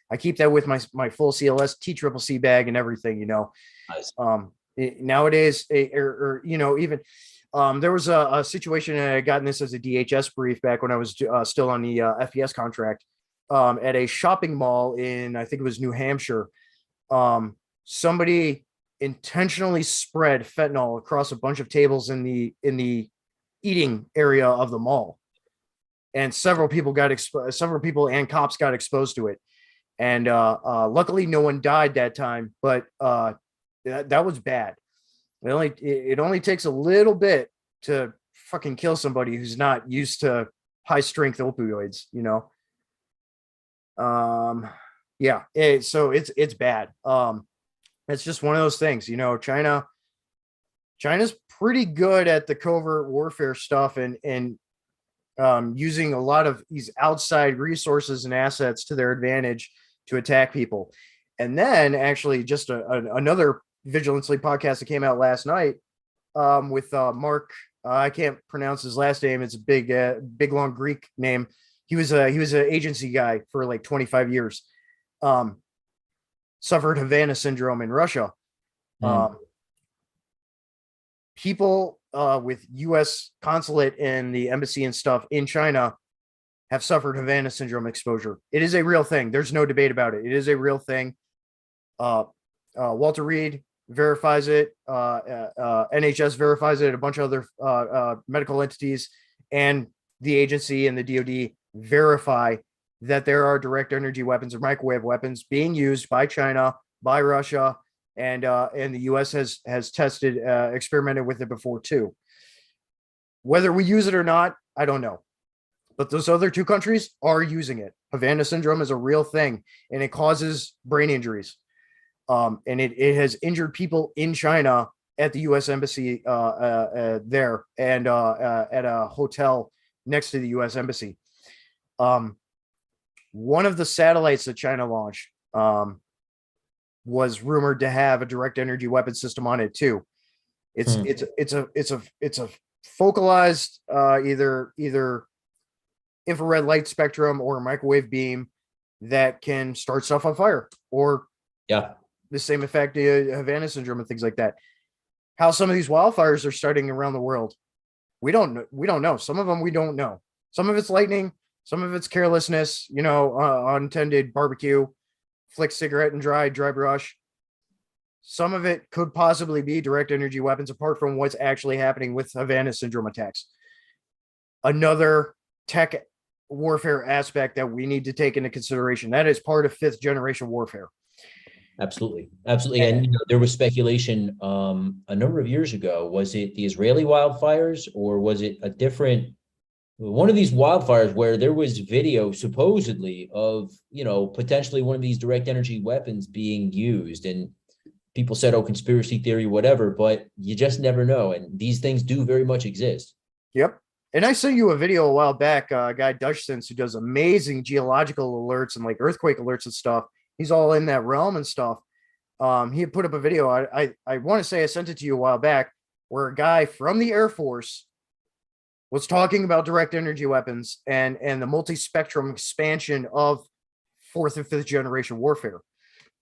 I keep that with my full CLS TCCC bag and everything. Nice. Nowadays, even there was a situation, and I got this as a DHS brief back when I was still on the FPS contract at a shopping mall in, I think it was New Hampshire. Somebody intentionally spread fentanyl across a bunch of tables in the eating area of the mall, and several people and cops got exposed to it, and luckily no one died that time, but that was bad. It only takes a little bit to fucking kill somebody who's not used to high strength opioids, so it's bad. It's just one of those things, China's pretty good at the covert warfare stuff and using a lot of these outside resources and assets to their advantage to attack people. And then actually just another Vigilance League podcast that came out last night with Mark. I can't pronounce his last name. It's a big long Greek name. He was an agency guy for like 25 years. Suffered Havana syndrome in Russia. People with U.S. consulate and the embassy and stuff in China have suffered Havana syndrome exposure. It is a real thing. There's no debate about it. It is a real thing. Walter Reed verifies it. NHS verifies it. A bunch of other medical entities and the agency and the DoD verify that there are direct energy weapons or microwave weapons being used by China, by Russia, and the U.S. has tested, experimented with it before too. Whether we use it or not, I don't know. But those other 2 countries are using it. Havana syndrome is a real thing, and it causes brain injuries. And it has injured people in China at the U.S. embassy there and at a hotel next to the U.S. embassy. one of the satellites that China launched was rumored to have a direct energy weapon system on it too. It's a focalized either infrared light spectrum or a microwave beam that can start stuff on fire, or the same effect, Havana syndrome and things like that. How some of these wildfires are starting around the world, we don't know. Some of them we don't know. Some of it's lightning, some of it's carelessness, untended barbecue, flick cigarette and dry brush. Some of it could possibly be direct energy weapons, apart from what's actually happening with Havana syndrome attacks. Another tech warfare aspect that we need to take into consideration. That is part of 5th generation warfare. Absolutely. And there was speculation a number of years ago. Was it the Israeli wildfires, or was it a different one of these wildfires where there was video supposedly of, potentially one of these direct energy weapons being used? And people said, oh, conspiracy theory, whatever, but you just never know. And these things do very much exist. Yep. And I sent you a video a while back, a guy Dutchsons, who does amazing geological alerts and like earthquake alerts and stuff. He's all in that realm and stuff. He had put up a video. I want to say I sent it to you a while back, where a guy from the Air Force was talking about direct energy weapons and the multi-spectrum expansion of 4th and 5th generation warfare.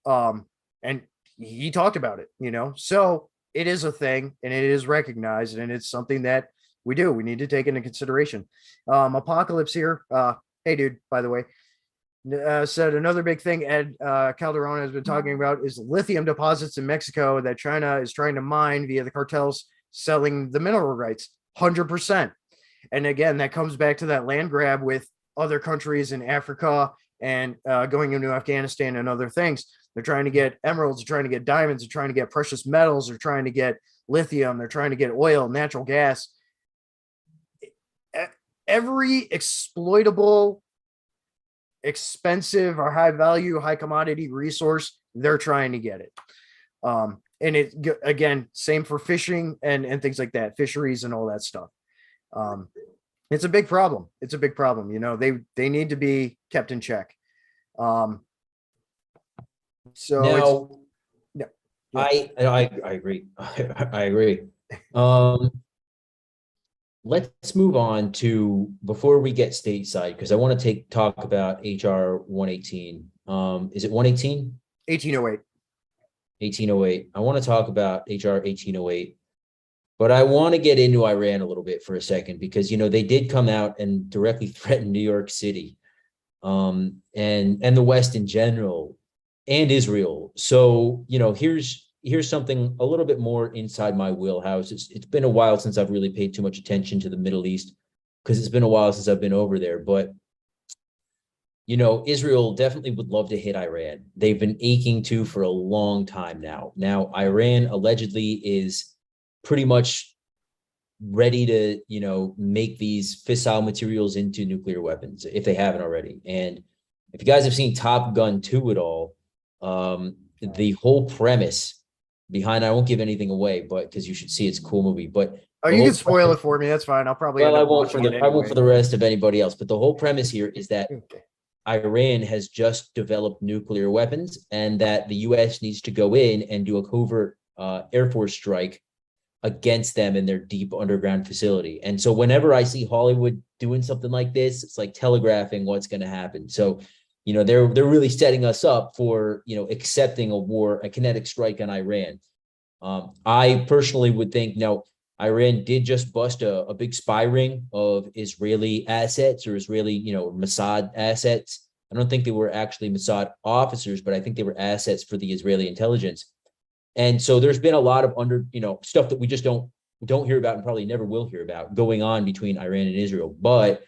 And he talked about it, so it is a thing, and it is recognized, and it's something that we need to take into consideration. Apocalypse here. Hey dude, by the way, said another big thing Ed Calderon has been talking about is lithium deposits in Mexico that China is trying to mine via the cartels selling the mineral rights. 100%. And again, that comes back to that land grab with other countries in Africa and going into Afghanistan and other things. They're trying to get emeralds, they're trying to get diamonds, they're trying to get precious metals, they're trying to get lithium, they're trying to get oil, natural gas. Every exploitable, expensive, or high value, high commodity resource, they're trying to get it. And it, again, same for fishing and things like that, fisheries and all that stuff. It's a big problem. They need to be kept in check. So now, yeah. I agree. I agree. Let's move on to, before we get stateside, because I want to talk about HR-118. Is it 118? 1808. 1808. I want to talk about HR-1808, but I want to get into Iran a little bit for a second, because, they did come out and directly threaten New York City, and the West in general, and Israel. So, here's something a little bit more inside my wheelhouse. It's been a while since I've really paid too much attention to the Middle East, because it's been a while since I've been over there. But, Israel definitely would love to hit Iran. They've been aching to for a long time now. Now, Iran allegedly is pretty much ready to, make these fissile materials into nuclear weapons, if they haven't already. And if you guys have seen Top Gun 2 at all, the whole premise behind, I won't give anything away, but because you should see, it's a cool movie. But you can spoil it for me. That's fine. I'll probably I won't for the rest of anybody else. But the whole premise here is that Iran has just developed nuclear weapons, and that the U.S. needs to go in and do a covert Air Force strike against them in their deep underground facility. And so whenever I see Hollywood doing something like this, it's like telegraphing what's going to happen. So, they're really setting us up for, accepting a kinetic strike on Iran. I personally would think, Iran did just bust a big spy ring of Israeli assets, or Israeli, Mossad assets. I don't think they were actually Mossad officers, but I think they were assets for the Israeli intelligence. And so there's been a lot of stuff that we just don't hear about, and probably never will hear about, going on between Iran and Israel. But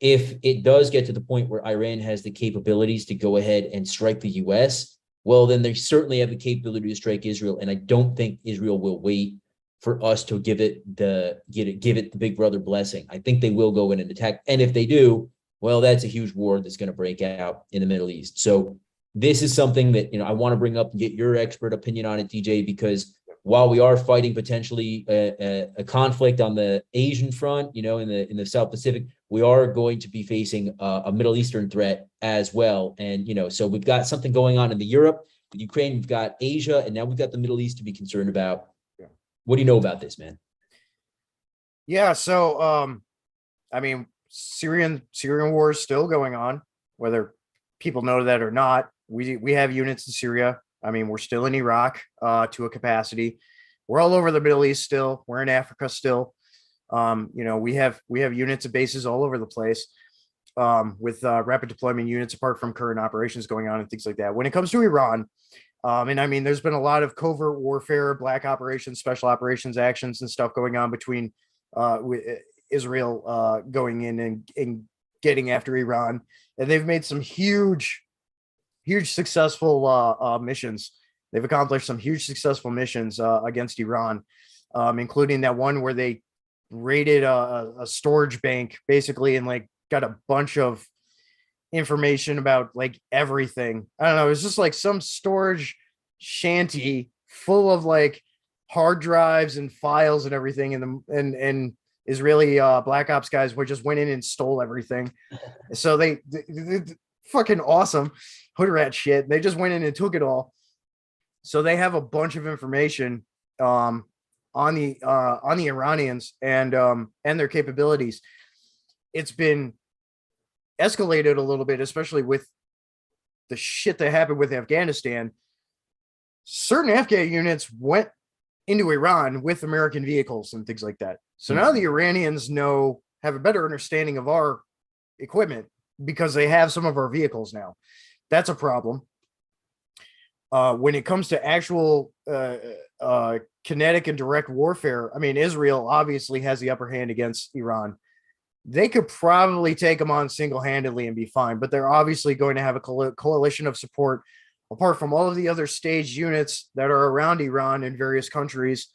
if it does get to the point where Iran has the capabilities to go ahead and strike the U.S., well, then they certainly have the capability to strike Israel. And I don't think Israel will wait for us to give it the big brother blessing. I think they will go in and attack. And if they do, well, that's a huge war that's going to break out in the Middle East. So this is something that, I want to bring up and get your expert opinion on it, DJ, because while we are fighting potentially a conflict on the Asian front, in the South Pacific, we are going to be facing a Middle Eastern threat as well. And, so we've got something going on in the Europe, with Ukraine, we've got Asia, and now we've got the Middle East to be concerned about. Yeah. What do you know about this, man? Yeah. So, I mean, Syrian war is still going on, whether people know that or not. We have units in Syria. I mean, we're still in Iraq to a capacity. We're all over the Middle East still. We're in Africa still. We have units and bases all over the place with rapid deployment units apart from current operations going on and things like that. When it comes to Iran, and I mean, there's been a lot of covert warfare, black operations, special operations actions and stuff going on between Israel going in and getting after Iran. And they've made some huge successful missions. They've accomplished some huge successful missions against Iran, including that one where they raided a storage bank basically and like got a bunch of information about like everything. I don't know. It was just like some storage shanty full of like hard drives and files and everything. And Israeli Black Ops guys just went in and stole everything. So they fucking awesome hood rat shit. They just went in and took it all. So they have a bunch of information on the Iranians and their capabilities. It's been escalated a little bit, especially with the shit that happened with Afghanistan. Certain Afghan units went into Iran with American vehicles and things like that. So now the Iranians have a better understanding of our equipment because they have some of our vehicles now. That's a problem. When it comes to actual kinetic and direct warfare, I mean, Israel obviously has the upper hand against Iran. They could probably take them on single-handedly and be fine, but they're obviously going to have a coalition of support apart from all of the other staged units that are around Iran in various countries,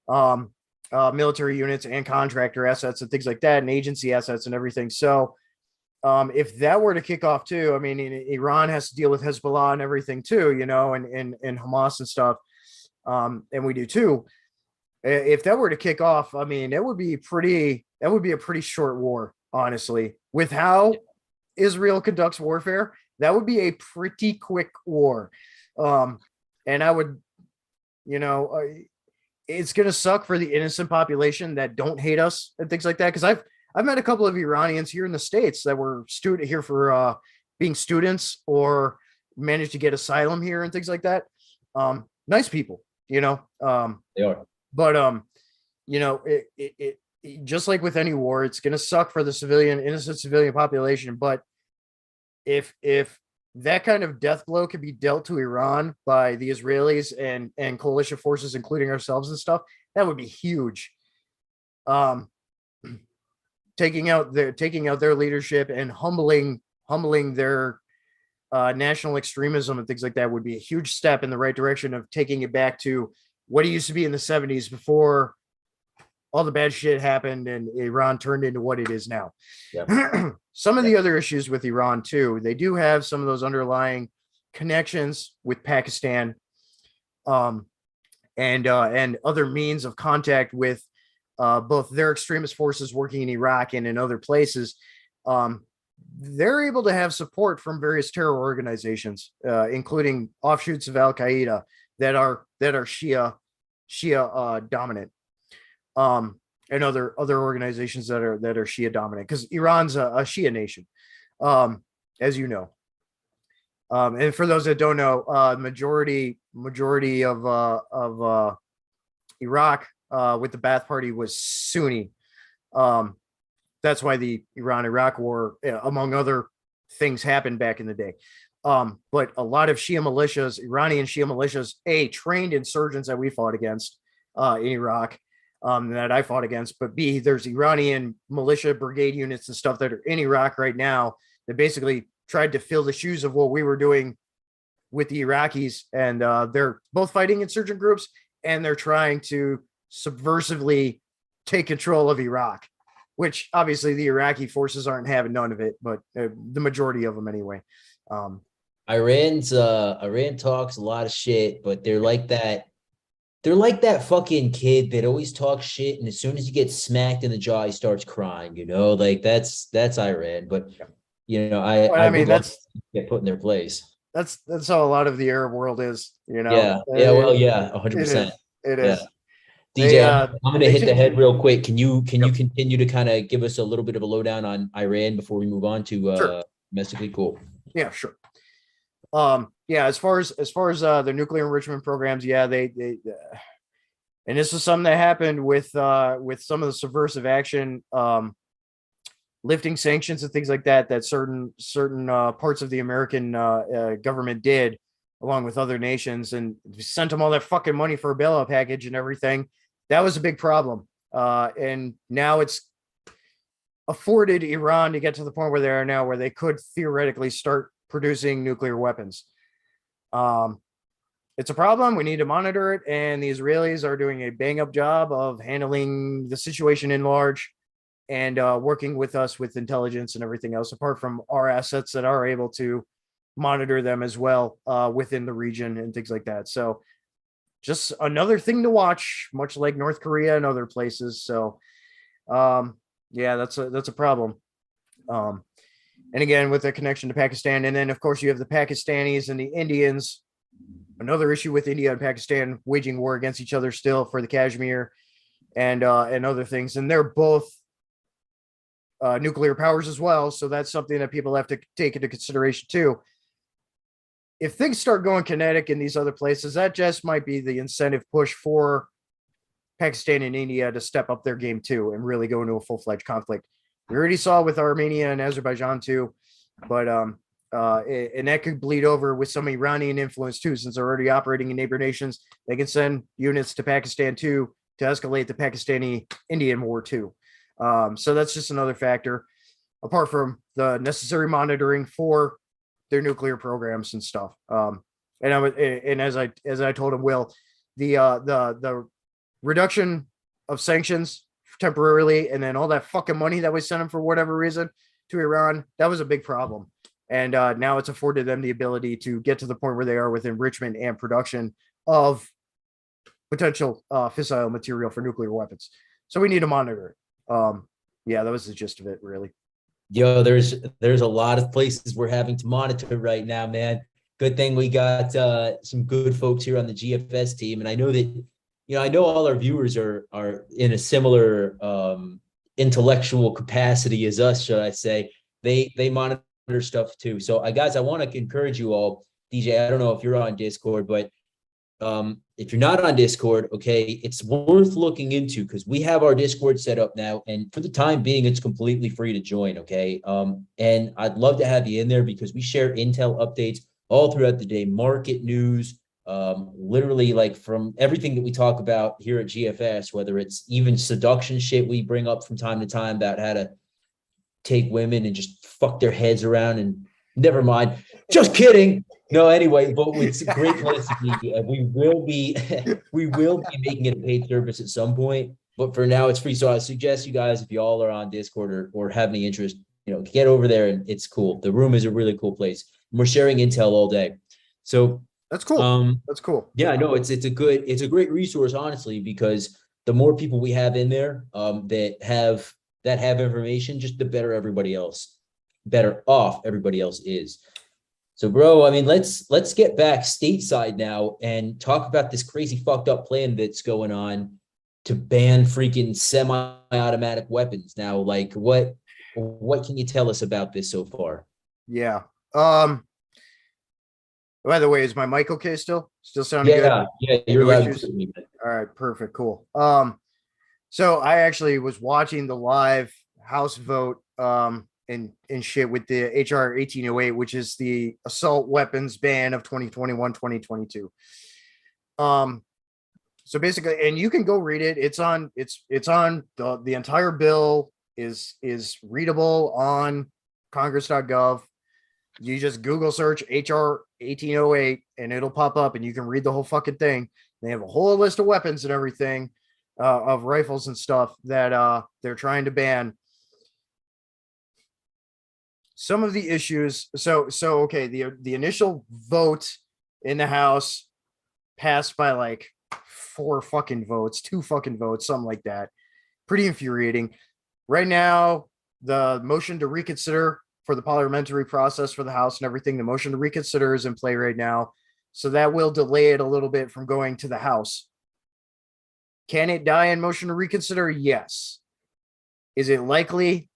military units and contractor assets and things like that, and agency assets and everything. So if that were to kick off too, I mean, Iran has to deal with Hezbollah and everything too, and Hamas and stuff. And we do too. If that were to kick off, I mean, that would be a pretty short war, honestly. With how Israel conducts warfare, that would be a pretty quick war. And I would, it's going to suck for the innocent population that don't hate us and things like that. Cause I've met a couple of Iranians here in the States that were here for being students or managed to get asylum here and things like that. Nice people, they are. But it just like with any war, it's going to suck for the innocent civilian population. But if that kind of death blow could be dealt to Iran by the Israelis and coalition forces, including ourselves and stuff, that would be huge. Taking out their leadership and humbling their national extremism and things like that would be a huge step in the right direction of taking it back to what it used to be in the 70s before all the bad shit happened and Iran turned into what it is now. Yeah. Some of the other issues with Iran too, they do have some of those underlying connections with Pakistan, and other means of contact with both their extremist forces working in Iraq and in other places. They're able to have support from various terror organizations, including offshoots of Al Qaeda that are Shia dominant, and other organizations that are Shia dominant, because Iran's a Shia nation, as you know. And for those that don't know, majority of Iraq with the Ba'ath Party was Sunni. That's why the Iran-Iraq war, among other things, happened back in the day. But a lot of Shia militias, Iranian Shia militias, trained insurgents that we fought against in Iraq, that I fought against, but B, there's Iranian militia brigade units and stuff that are in Iraq right now that basically tried to fill the shoes of what we were doing with the Iraqis. And they're both fighting insurgent groups, and they're trying to subversively take control of Iraq, which obviously the Iraqi forces aren't having none of it, but the majority of them anyway. Iran talks a lot of shit, but they're like that. they're like that fucking kid that always talks shit, and as soon as he gets smacked in the jaw, he starts crying. Like that's Iran. But Yeah. Well, I I would mean, love to get put in their place. that's how a lot of the Arab world is. Yeah, well, yeah, It 100%. is. It Yeah. is. DJ, They I'm gonna they hit the change. head real quick. Can you Yep. continue to kind of give us a little bit of a lowdown on Iran before we move on to Sure. domestically? Cool. Yeah. Sure. Yeah. As far as the nuclear enrichment programs, yeah, they and this is something that happened with some of the subversive action, lifting sanctions and things like that, that certain parts of the American government did, along with other nations, and sent them all that fucking money for a bailout package and everything. That was a big problem, and now it's afforded Iran to get to the point where they are now, where they could theoretically start producing nuclear weapons. Um, it's a problem. We need to monitor it, and the Israelis are doing a bang up job of handling the situation in large, and working with us with intelligence and everything else, apart from our assets that are able to monitor them as well, within the region and things like that. So just another thing to watch, much like North Korea and other places. So um, yeah, that's a problem. Um, and again, with the connection to Pakistan, and then of course you have the Pakistanis and the Indians. Another issue with India and Pakistan waging war against each other still for the Kashmir and other things, and they're both nuclear powers as well. So that's something that people have to take into consideration too. If things start going kinetic in these other places, that just might be the incentive push for Pakistan and India to step up their game too and really go into a full-fledged conflict. We already saw with Armenia and Azerbaijan too, but and that could bleed over with some Iranian influence too, since they're already operating in neighbor nations. They can send units to Pakistan too to escalate the Pakistani-Indian war too. So that's just another factor, apart from the necessary monitoring for their nuclear programs and stuff. And as I told him, Will, the reduction of sanctions temporarily, and then all that fucking money that we sent them for whatever reason to Iran, that was a big problem. And now it's afforded them the ability to get to the point where they are with enrichment and production of potential fissile material for nuclear weapons. So we need to monitor it. Yeah, that was the gist of it, really. Yo, there's a lot of places we're having to monitor right now, man. Good thing we got some good folks here on the GFS team, and I know that I know all our viewers are in a similar intellectual capacity as us, should I say. They monitor stuff too. So, guys, I want to encourage you all. DJ, I don't know if you're on Discord, but if you're not on Discord, okay, it's worth looking into, because we have our Discord set up now, and for the time being, it's completely free to join. Okay. And I'd love to have you in there, because we share intel updates all throughout the day, market news, literally, like, from everything that we talk about here at GFS, whether it's even seduction shit we bring up from time to time about how to take women and just fuck their heads around, and never mind, just kidding. No, anyway, but it's a great place to be. We will be we will be making it a paid service at some point, but for now it's free. So I suggest you guys, if you all are on Discord or have any interest, get over there, and it's cool. The room is a really cool place. And we're sharing intel all day. So That's cool. That's cool. yeah, no, it's a great resource, honestly, because the more people we have in there that have information, just the better off everybody else is. So, bro, I mean, let's get back stateside now and talk about this crazy fucked up plan that's going on to ban freaking semi-automatic weapons. Now, like, what can you tell us about this so far? Yeah. By the way, is my mic okay still? Still sounding good? Yeah, you're No loud. issues? All right, perfect, cool. So I actually was watching the live House vote and shit with the HR-1808, which is the assault weapons ban of 2021-2022. So basically, and you can go read it. It's on the entire bill is readable on congress.gov. You just Google search HR-1808 and it'll pop up, and you can read the whole fucking thing. They have a whole list of weapons and everything, of rifles and stuff that they're trying to ban. Some of the issues. So okay, the initial vote in the House passed by like 2 fucking votes, something like that. Pretty infuriating. Right now, the motion to reconsider for the parliamentary process for the House and everything, the motion to reconsider is in play right now. So that will delay it a little bit from going to the House. Can it die in motion to reconsider? Yes. Is it likely?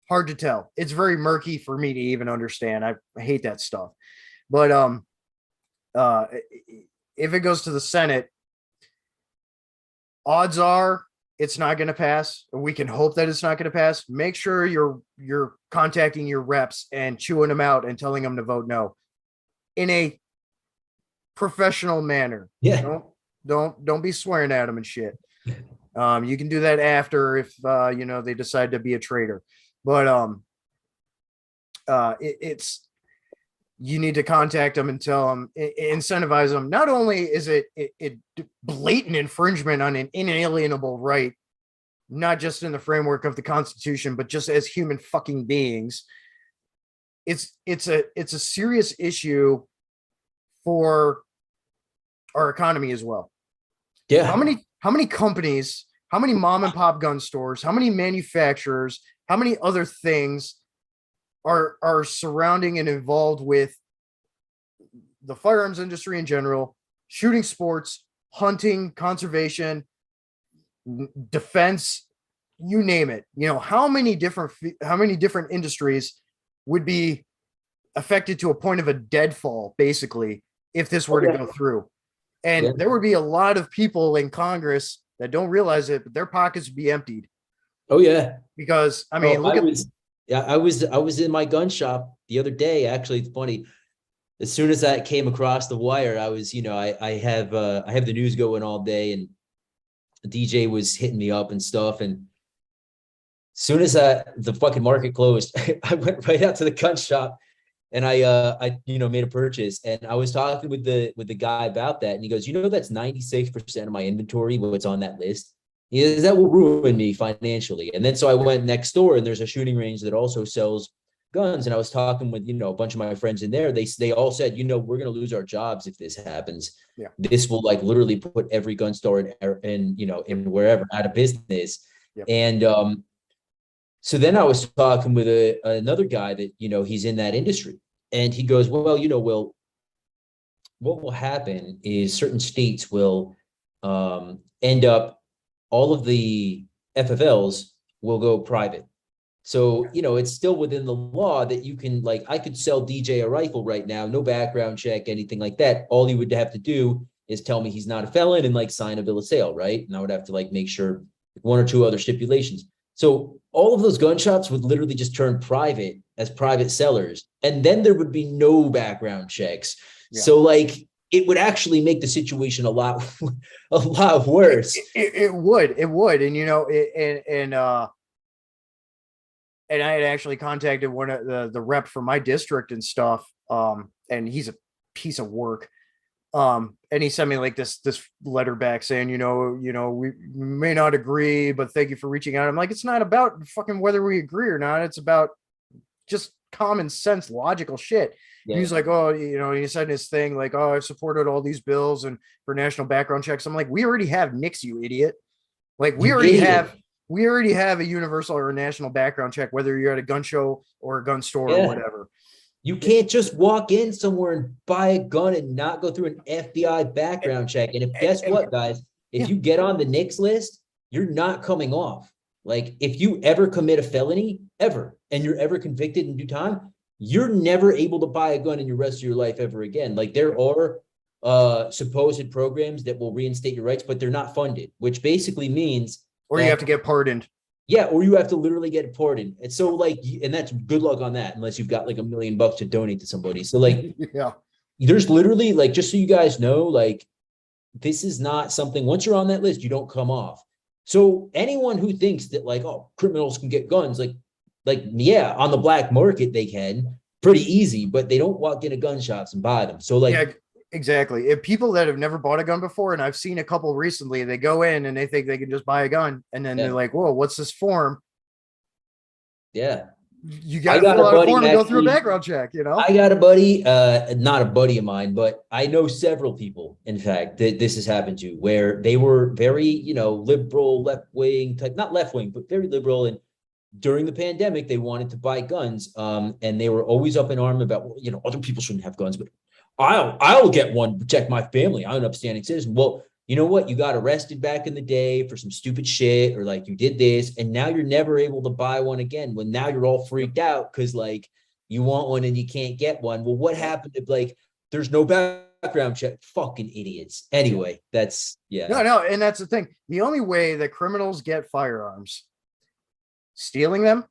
Hard to tell. It's very murky for me to even understand. I hate that stuff. But if it goes to the Senate, odds are it's not going to pass. We can hope that it's not going to pass. Make sure you're contacting your reps and chewing them out and telling them to vote no in a professional manner. Yeah. Don't be swearing at them and shit. You can do that after if they decide to be a traitor. But it's you need to contact them and tell them, incentivize them. Not only is it blatant infringement on an inalienable right, not just in the framework of the Constitution, but just as human fucking beings. It's a serious issue for our economy as well. Yeah. How many companies, how many mom and pop gun stores, how many manufacturers, how many other things are surrounding and involved with the firearms industry in general, shooting sports, hunting, conservation, defense, you name it. How many different industries would be affected to a point of a deadfall, basically, if this were to go through? And there would be a lot of people in Congress that don't realize it, but their pockets would be emptied. Oh yeah. Because I mean, I was in my gun shop the other day. Actually, it's funny. As soon as that came across the wire, I was, I have the news going all day, and the DJ was hitting me up and stuff. And as soon as the fucking market closed, I went right out to the gun shop, and I made a purchase. And I was talking with the guy about that, and he goes, that's 96% of my inventory, what's on that list. Is that will ruin me financially. And then so I went next door, and there's a shooting range that also sells guns. And I was talking with, a bunch of my friends in there. They all said, we're going to lose our jobs if this happens. Yeah. This will literally put every gun store in wherever out of business. Yep. And so then I was talking with another guy that, he's in that industry, and he goes, well, Will, what will happen is certain states will end up, all of the FFLs will go private. So, it's still within the law that you can, I could sell DJ a rifle right now, no background check, anything like that. All he would have to do is tell me he's not a felon and sign a bill of sale, right? And I would have to make sure one or two other stipulations. So all of those gun shops would literally just turn private as private sellers, and then there would be no background checks. Yeah. So it would actually make the situation a lot worse. It would. And I had actually contacted one of the rep for my district and stuff. And he's a piece of work. And he sent me this letter back saying, we may not agree, but thank you for reaching out. I'm like, it's not about fucking whether we agree or not. It's about just common sense, logical shit. Yeah. He's like, oh, he said in his thing, I've supported all these bills and for national background checks. I'm like, we already have NICS, you idiot. We already have a universal or a national background check, whether you're at a gun show or a gun store or whatever. You can't just walk in somewhere and buy a gun and not go through an FBI background check. And guess what, guys? If you get on the NICS list, you're not coming off. If you ever commit a felony, ever, and you're ever convicted in due time, you're never able to buy a gun in the rest of your life ever again. There are supposed programs that will reinstate your rights, but they're not funded, which basically means you have to get pardoned. Yeah, or you have to literally get pardoned. And so and that's good luck on that, unless you've got $1 million to donate to somebody. So yeah, there's literally just so you guys know, this is not something, once you're on that list, you don't come off. So anyone who thinks that criminals can get guns, yeah, on the black market, they can pretty easy, but they don't walk into gun shops and buy them. So yeah, exactly. If people that have never bought a gun before, and I've seen a couple recently, they go in and they think they can just buy a gun, and then they're like, whoa, what's this form? Yeah. You got I to got fill a out a buddy form and go through a actually. background check, you know? I got a buddy, not a buddy of mine, but I know several people, in fact, that this has happened to, where they were very, liberal, left wing type, not left wing, but very liberal. And during the pandemic, they wanted to buy guns, and they were always up in arm about, well, other people shouldn't have guns, but I'll get one to protect my family. I'm an upstanding citizen. Well, you know what? You got arrested back in the day for some stupid shit, or like you did this, and now you're never able to buy one again. When now you're all freaked out because like you want one and you can't get one. Well, what happened if like there's no background check? Fucking idiots. Anyway, that's No, and that's the thing. The only way that criminals get firearms, stealing them,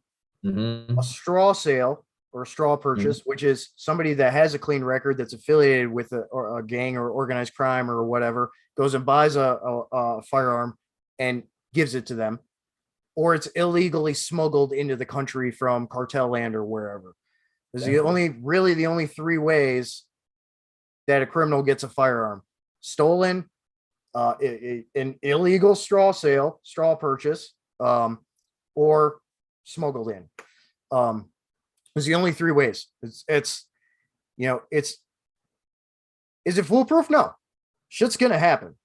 Mm-hmm. a straw sale or a straw purchase, which is somebody that has a clean record that's affiliated with a gang or organized crime or whatever, goes and buys a firearm and gives it to them, or it's illegally smuggled into the country from cartel land or wherever. There's the only three ways that a criminal gets a firearm: stolen, an illegal straw sale, straw purchase, or smuggled in. There's the only three ways. Is it foolproof? No, shit's gonna happen,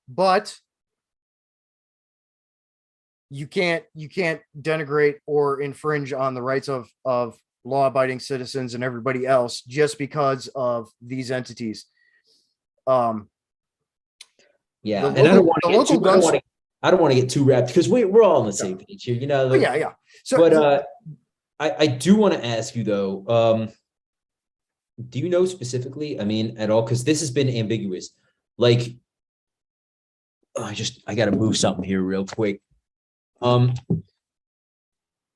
but you can't denigrate or infringe on the rights of law-abiding citizens and everybody else just because of these entities. And I don't want to get too wrapped because we're all on the same page here, Yeah. So, but I do want to ask you though, do you know specifically, I mean, at all? Because this has been ambiguous. Like, I got to move something here real quick.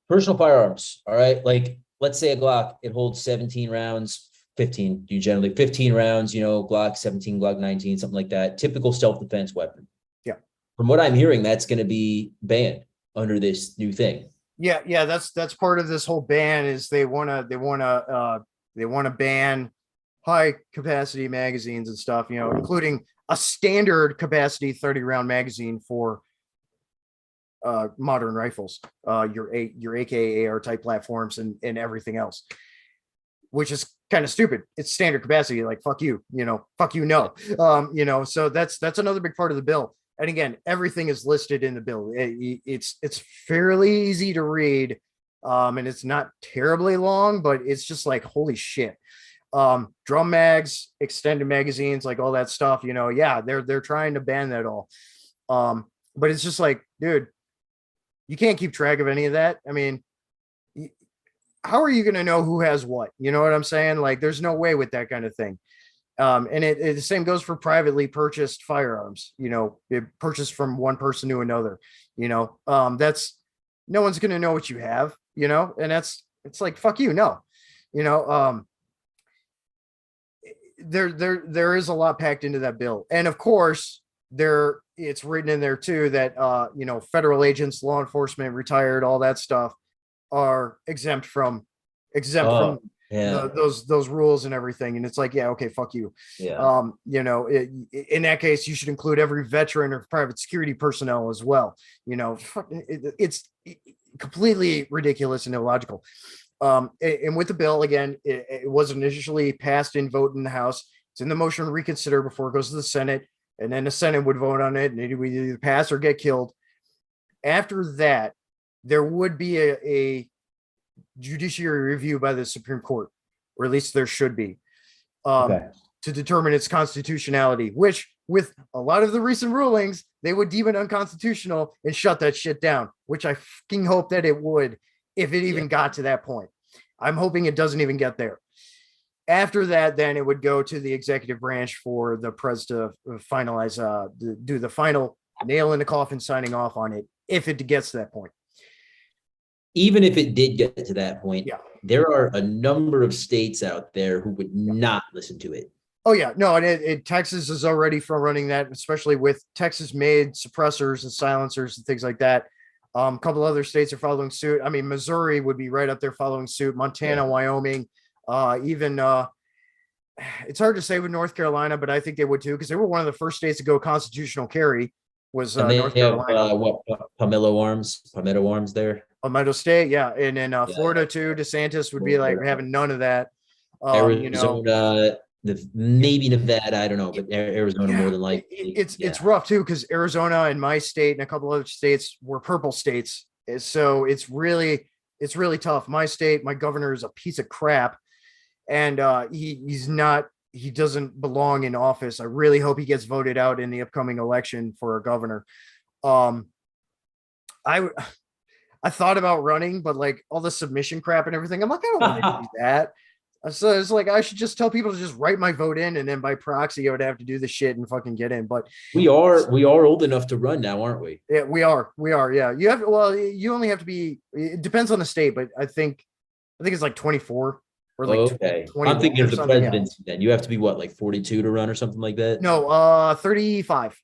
Personal firearms. All right. Like, let's say a Glock, it holds 17 rounds, 15, you generally 15 rounds, Glock 17, Glock 19, something like that. Typical self-defense weapon. Yeah. From what I'm hearing, that's going to be banned under this new thing. Yeah. That's part of this whole ban is they want to ban high capacity magazines and stuff, including a standard capacity 30 round magazine for modern rifles, your AKAR type platforms and everything else, which is kind of stupid. It's standard capacity. Like, fuck you, no. So that's another big part of the bill. And again, everything is listed in the bill. It's fairly easy to read, and it's not terribly long, but it's just like, holy shit. Drum mags, extended magazines, like all that stuff, they're trying to ban that all. But it's just like, dude, you can't keep track of any of that. I mean, how are you going to know who has what? You know what I'm saying? Like, there's no way with that kind of thing. And the same goes for privately purchased firearms, it purchased from one person to another, that's, no one's going to know what you have, and it's like, fuck you. No, there is a lot packed into that bill. And of course it's written in there too that, federal agents, law enforcement, retired, all that stuff are exempt from those rules and everything. And it's like, yeah, okay, fuck you. Yeah. In that case, you should include every veteran or private security personnel as well. It's completely ridiculous and illogical. And with the bill, again, it wasn't initially passed in vote in the House. It's in the motion to reconsider before it goes to the Senate, and then the Senate would vote on it, and it would either pass or get killed. After that, there would be a judiciary review by the Supreme Court, or at least there should be, to determine its constitutionality, which with a lot of the recent rulings, they would deem it unconstitutional and shut that shit down, which I fucking hope that it would, if it even got to that point. I'm hoping it doesn't even get there. After that, then it would go to the executive branch for the press to finalize, do the final nail in the coffin signing off on it, if it gets to that point. Even if it did get to that point, there are a number of states out there who would not listen to it. Oh, yeah. No, and Texas is already front running that, especially with Texas-made suppressors and silencers and things like that. A couple other states are following suit. I mean, Missouri would be right up there following suit. Montana, Wyoming, even it's hard to say with North Carolina, but I think they would too, because they were one of the first states to go constitutional carry. Was North Carolina? Palmetto Arms there? Palmetto State, yeah, and then Yeah, Florida too. DeSantis would be like, we're having none of that. You know, Arizona, maybe Nevada, I don't know, but Arizona more yeah, than likely. it's rough too because Arizona and my state and a couple other states were purple states, so it's really tough. My state, my governor is a piece of crap, and he doesn't belong in office. I really hope he gets voted out in the upcoming election for a governor. Um, I I thought about running, but like all the submission crap and everything, I'm like, I don't want to do that. So it's like I should just tell people to just write my vote in, and then by proxy, I would have to do the shit and fucking get in. But we are old enough to run now, aren't we? yeah, we are. Yeah, you have. Well, you only have to be. It depends on the state, but I think it's like 24 or like Okay. 21 I'm thinking or of the something. Yeah. presidency then. You have to be what, like 42 to run or something like that? No, 35.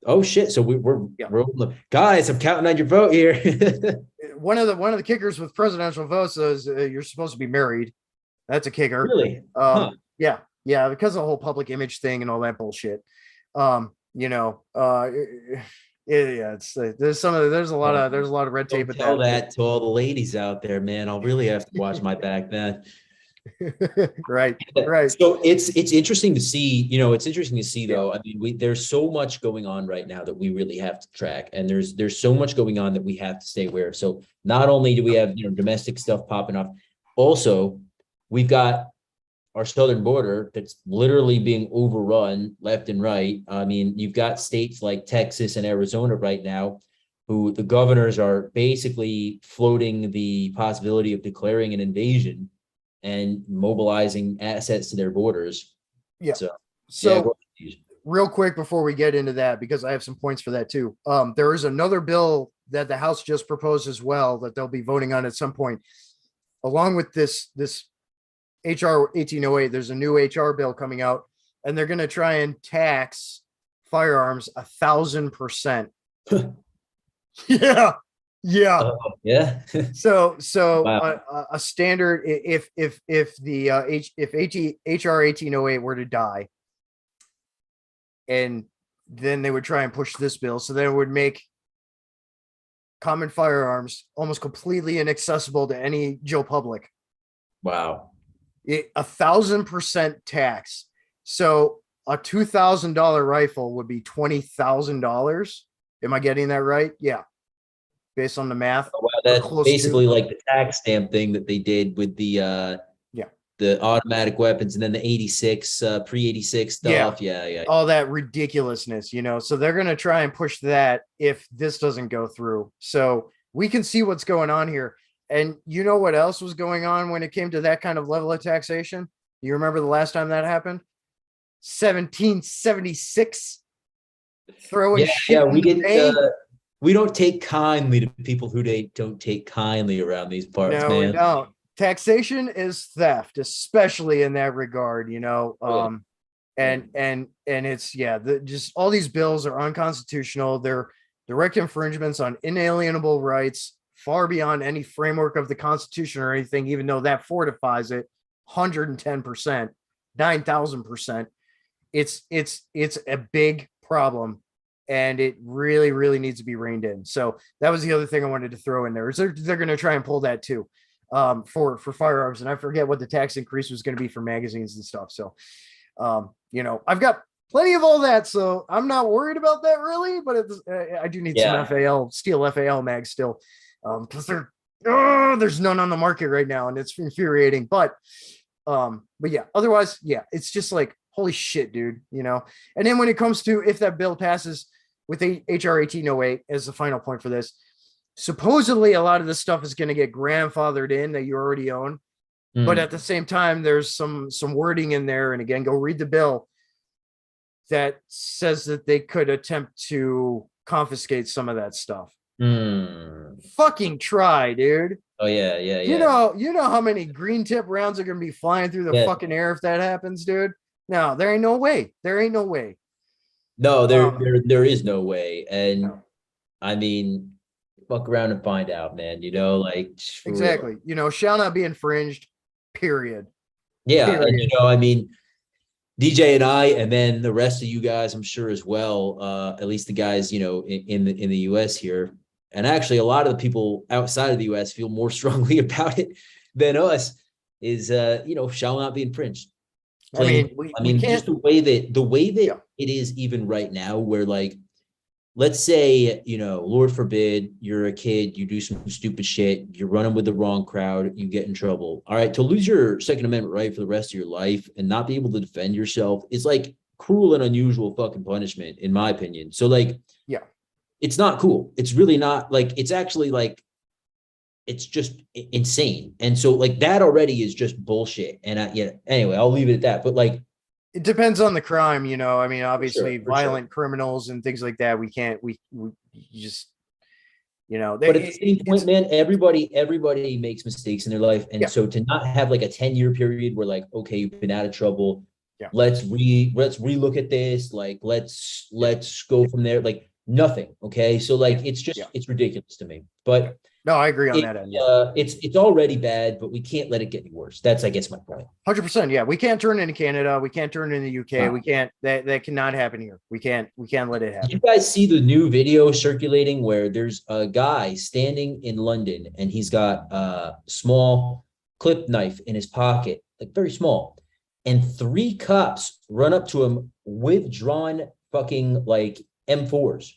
Oh shit. So Yeah. we're guys, I'm counting on your vote here. One of the kickers with presidential votes is you're supposed to be married. That's a kicker. Really? Huh. Yeah, because of the whole public image thing and all that bullshit. You know, yeah, it's there's a lot of red tape Don't with tell that. that to all the ladies out there, man. I'll really have to watch my back then. Right. So it's interesting to see, it's interesting to see though. I mean, there's so much going on right now that we really have to track, and there's so much going on that we have to stay aware of. So not only do we have, domestic stuff popping off, also we've got our southern border that's literally being overrun left and right. I mean, you've got states like Texas and Arizona right now, who the governors are basically floating the possibility of declaring an invasion and mobilizing assets to their borders. Yeah. So real quick before we get into that, because I have some points for that too. There is another bill that the House just proposed as well that they'll be voting on at some point, along with this HR-1808. There's a new HR bill coming out, and they're going to try and tax firearms 1,000%. Yeah. Yeah. So Wow. a standard, if HR-1808 were to die, and then they would try and push this bill, so then it would make common firearms almost completely inaccessible to any Joe public. Wow. 1,000% tax. So a $2,000 rifle would be $20,000. Am I getting that right? Yeah. Based on the math. Wow, that's basically like the tax stamp thing that they did with the automatic weapons, and then the 86 pre-86 stuff. Yeah. All that ridiculousness, So they're going to try and push that if this doesn't go through. So we can see what's going on here. And you know what else was going on when it came to that kind of level of taxation? You remember the last time that happened? 1776. Throwing shit. Yeah, we don't take kindly to people who don't take kindly around these parts, man. We don't. Taxation is theft, especially in that regard, and it's just all these bills are unconstitutional. They're direct infringements on inalienable rights, far beyond any framework of the Constitution or anything, even though that fortifies it 110%, 9,000%. It's a big problem, and it really, really needs to be reined in. So that was the other thing I wanted to throw in there. Is they're going to try and pull that too, for firearms, and I forget what the tax increase was going to be for magazines and stuff. So, I've got plenty of all that, so I'm not worried about that really. But I do need some steel FAL mags still. Because there's none on the market right now, and it's infuriating. But yeah, otherwise, it's just like, holy shit, dude, And then when it comes to if that bill passes with HR-1808 as the final point for this, supposedly a lot of this stuff is going to get grandfathered in that you already own. But at the same time, there's some wording in there, and again, go read the bill, that says that they could attempt to confiscate some of that stuff. Fucking try, dude. Oh yeah. You know how many green tip rounds are gonna be flying through the fucking air if that happens, dude? No, there ain't no way. No, there is no way. And no. I mean, fuck around and find out, man. Exactly. Shall not be infringed. Period. Yeah, period. And I mean, DJ and I, and then the rest of you guys, I'm sure as well. At least the guys, in the US here. and actually a lot of the people outside of the US feel more strongly about it than us, is shall not be infringed. I mean, Plain, just the way that it is even right now, where like, let's say, Lord forbid, you're a kid, you do some stupid shit, you're running with the wrong crowd, you get in trouble. All right, to lose your Second Amendment right for the rest of your life and not be able to defend yourself is like cruel and unusual fucking punishment, in my opinion. So like, it's not cool. It's really not. Like, it's actually like, it's just insane. And so like that already is just bullshit. And anyway, I'll leave it at that. But like, it depends on the crime, I mean, obviously violent criminals and things like that. We can't, we just, but at the same point, man, everybody makes mistakes in their life. And so to not have like a 10-year period where like, okay, you've been out of trouble. Let's relook at this. Like, let's go from there. Like, nothing. Okay. So like, it's just, it's ridiculous to me, but no, I agree on that end. It's already bad, but we can't let it get any worse. That's, I guess, my point. 100%. Yeah. We can't turn into Canada. We can't turn into the UK. No. We can't, that cannot happen here. We can't let it happen. Did you guys see the new video circulating where there's a guy standing in London and he's got a small clip knife in his pocket, like very small, and 3 cops run up to him with drawn fucking like M4s.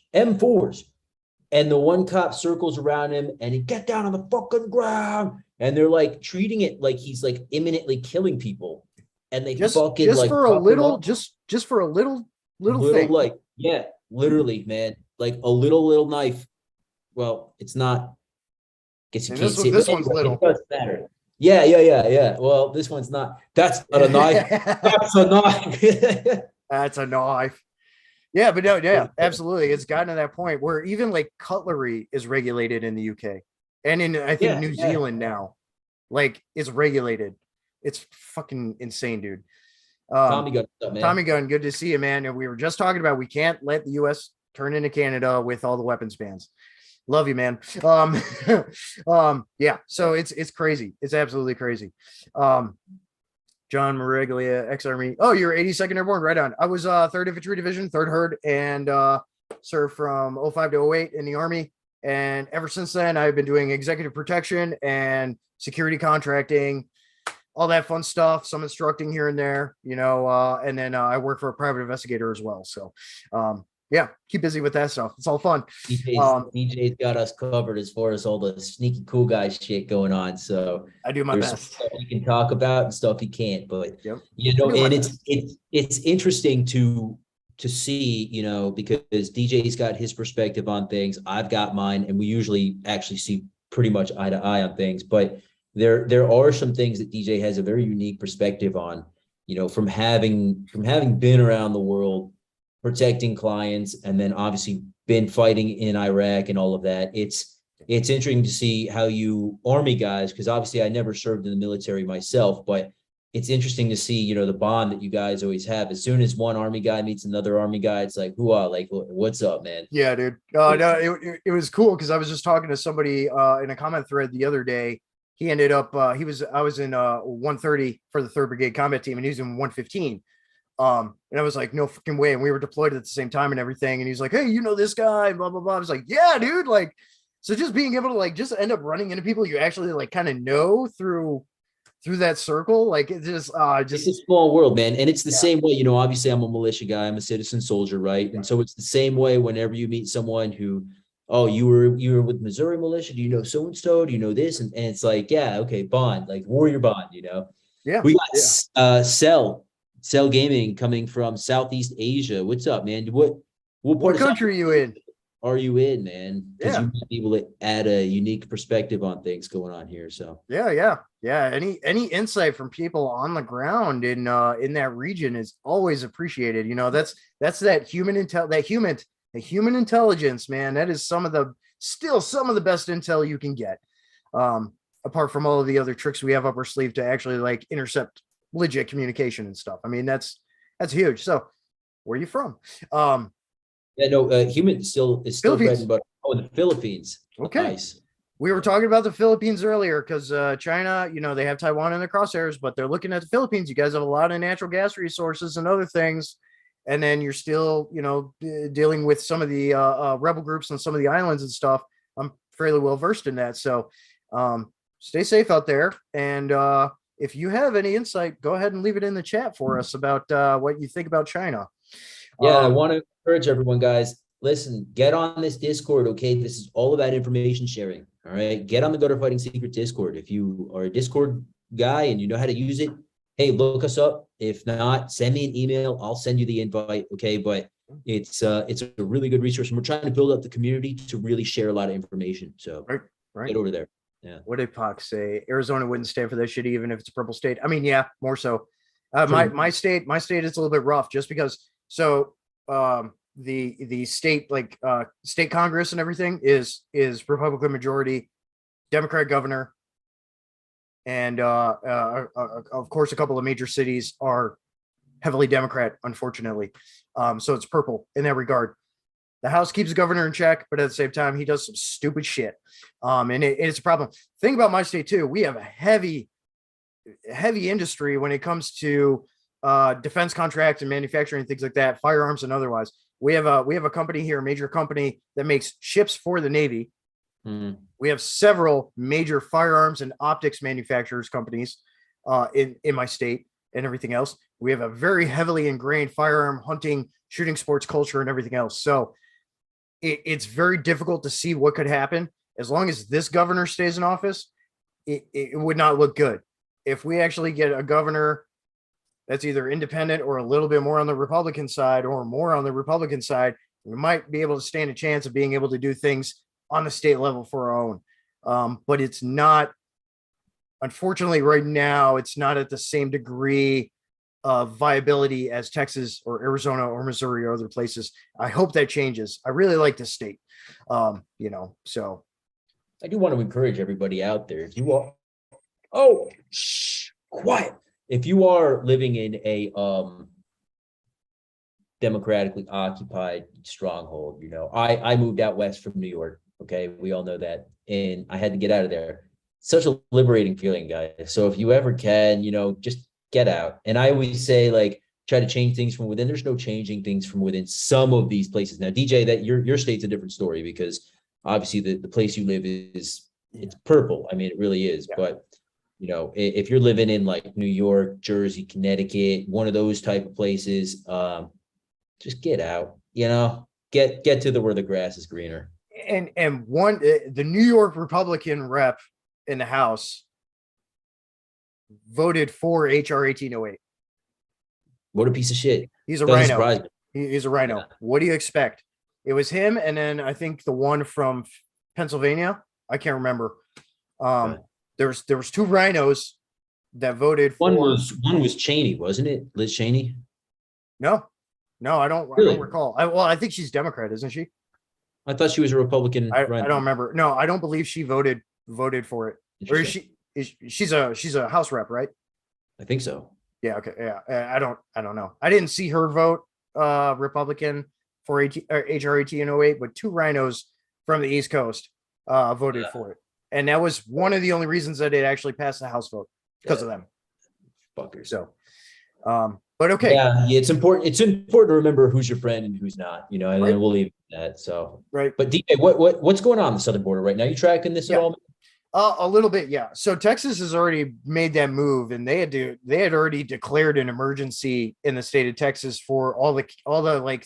And the one cop circles around him and he get down on the fucking ground. And they're like treating it like he's like imminently killing people. And they fucking just like for a little, just for a little thing. Like, yeah, literally, man. Like a little knife. Well, it's not. I guess you can't see it. This one's little. It doesn't matter. Yeah. Well, this one's not. That's not a knife. That's a knife. That's a knife. Yeah, but no, yeah, absolutely. It's gotten to that point where even like cutlery is regulated in the UK and in, I think, New Zealand now. Like, it's regulated. It's fucking insane, dude. Tommy Gun, man. Tommy Gun, good to see you, man. And we were just talking about we can't let the US turn into Canada with all the weapons bans. Love you, man. Yeah, so it's crazy. It's absolutely crazy. John Mariglia, ex-Army. Oh, you're 82nd Airborne, right on. I was 3rd Infantry Division, 3rd Herd, and served from 05 to 08 in the Army. And ever since then, I've been doing executive protection and security contracting, all that fun stuff, some instructing here and there, and then I work for a private investigator as well. So, yeah, keep busy with that stuff. It's all fun. DJ's got us covered as far as all the sneaky cool guy shit going on. So I do my best. Stuff you can talk about and stuff you can't. But and it's interesting to see, because DJ's got his perspective on things. I've got mine, and we usually actually see pretty much eye to eye on things. But there are some things that DJ has a very unique perspective on. From having been around the world, protecting clients, and then obviously been fighting in Iraq and all of that. It's interesting to see how you Army guys, because obviously I never served in the military myself, but it's interesting to see, the bond that you guys always have. As soon as one Army guy meets another Army guy, it's like, like, what's up, man? Yeah, dude. No, it was cool because I was just talking to somebody in a comment thread the other day. He ended up, I was in 130 for the 3rd Brigade combat team, and he was in 115. And I was like, no fucking way. And we were deployed at the same time and everything. And he's like, hey, this guy, blah, blah, blah. I was like, yeah, dude. Like, so just being able to like, just end up running into people you actually like kind of know through that circle. Like, it's just it's a small world, man. And it's the same way, obviously I'm a militia guy. I'm a citizen soldier. Right. And so it's the same way whenever you meet someone who, oh, you were with Missouri militia. Do you know so-and-so? Do you know this? And it's like, yeah, okay. Bond, like warrior bond, Yeah. We got Cell Gaming coming from Southeast Asia. What's up, man? What part country are you in? Are you in, man? Because you might be able to add a unique perspective on things going on here. So yeah. Any insight from people on the ground in that region is always appreciated. That's that human intelligence, man. That is some of the best intel you can get. Apart from all of the other tricks we have up our sleeve to actually like intercept legit communication and stuff. I mean, that's huge. So where are you from? Human is still bread, but the Philippines. Okay. Nice. We were talking about the Philippines earlier because China, they have Taiwan in their crosshairs, but they're looking at the Philippines. You guys have a lot of natural gas resources and other things. And then you're still, dealing with some of the rebel groups on some of the islands and stuff. I'm fairly well versed in that. So stay safe out there. And if you have any insight, go ahead and leave it in the chat for us about what you think about China. Yeah, I want to encourage everyone, guys. Listen, get on this Discord, okay? This is all about information sharing. All right. Get on the Gutter Fighting Secret Discord. If you are a Discord guy and you know how to use it, hey, look us up. If not, send me an email. I'll send you the invite. Okay. But it's a really good resource. And we're trying to build up the community to really share a lot of information. So right. Get over there. Yeah. What did Pac say? Arizona wouldn't stand for that shit, even if it's a purple state. I mean, yeah, more so. My state is a little bit rough just because. So the state, like state Congress and everything is Republican majority, Democrat governor, and of course a couple of major cities are heavily Democrat, unfortunately. So it's purple in that regard. The House keeps the governor in check, but at the same time, he does some stupid shit. And it's a problem. Thing about my state too, we have a heavy industry when it comes to defense contracts and manufacturing and things like that, firearms and otherwise. We have a company here, a major company that makes ships for the Navy. Mm. We have several major firearms and optics manufacturers companies in my state and everything else. We have a very heavily ingrained firearm hunting, shooting sports culture and everything else. So it's very difficult to see what could happen. As long as this governor stays in office, it would not look good. If we actually get a governor that's either independent or a little bit more on the Republican side or more on the Republican side, we might be able to stand a chance of being able to do things on the state level for our own. But it's not, unfortunately, right now, it's not at the same degree of viability as Texas or Arizona or Missouri or other places. I hope that changes. I really like this state. So I do want to encourage everybody out there. If you are, quiet. If you are living in a democratically occupied stronghold, I moved out west from New York. Okay, we all know that, and I had to get out of there. Such a liberating feeling, guys. So if you ever can, just get out. And I always say, like, try to change things from within. There's no changing things from within some of these places. Now, DJ, that your state's a different story because obviously the place you live it's purple. I mean, it really is. Yeah. But if you're living in like New York, Jersey, Connecticut, one of those type of places, just get out. Get to where the grass is greener. And the New York Republican rep in the House voted for HR-1808. What a piece of shit. He's a rhino. He's a rhino. Yeah. What do you expect? It was him, and then I think the one from Pennsylvania. I can't remember. There was two rhinos that voted for. One was Cheney, wasn't it? Liz Cheney? No, I don't recall. I think she's Democrat, isn't she? I thought she was a Republican. I don't remember. No, I don't believe she voted for it. Or is she? She's a House rep, right? I think so. Yeah. Okay. Yeah. I don't know. I didn't see her vote Republican for HR-1808, but two rhinos from the East Coast voted for it, and that was one of the only reasons that it actually passed the House vote because of them. Fuckers. So, but okay. Yeah, it's important. It's important to remember who's your friend and who's not. And right. Then we'll leave that. So right. But DJ, what's going on the southern border right now? You tracking this at all? A little bit, yeah. So Texas has already made that move, and they had already declared an emergency in the state of Texas for all the like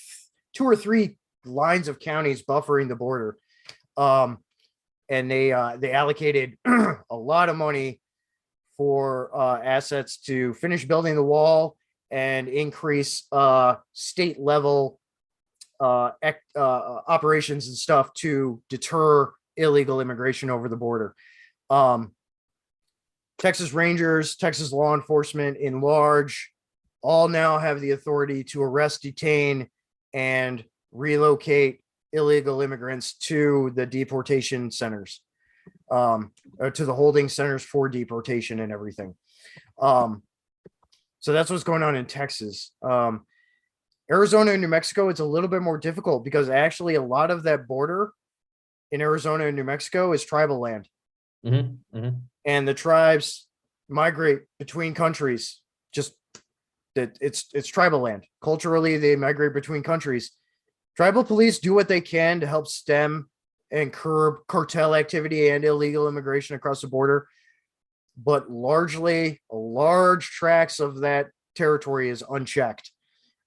2 or 3 lines of counties buffering the border, and they allocated a lot of money for assets to finish building the wall and increase state level operations and stuff to deter illegal immigration over the border. Texas Rangers, Texas law enforcement in large, all now have the authority to arrest, detain, and relocate illegal immigrants to the deportation centers, or to the holding centers for deportation and everything. So that's what's going on in Texas. Arizona and New Mexico, it's a little bit more difficult because actually a lot of that border in Arizona and New Mexico is tribal land. Mm-hmm. Mm-hmm. And the tribes migrate between countries. Just that it's tribal land. Culturally, they migrate between countries. Tribal police do what they can to help stem and curb cartel activity and illegal immigration across the border. But largely, large tracts of that territory is unchecked.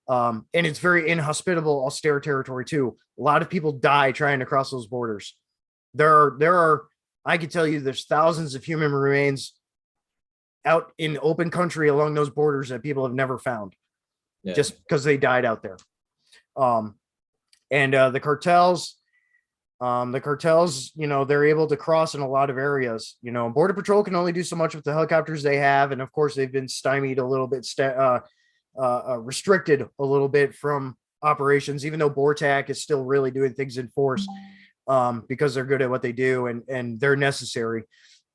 And it's very inhospitable, austere territory too. A lot of people die trying to cross those borders. There are, I can tell you, there's thousands of human remains out in open country along those borders that people have never found, just because they died out there. And the cartels, they're able to cross in a lot of areas. Border Patrol can only do so much with the helicopters they have, and of course they've been stymied a little bit, restricted a little bit from operations, even though BORTAC is still really doing things in force, because they're good at what they do and they're necessary.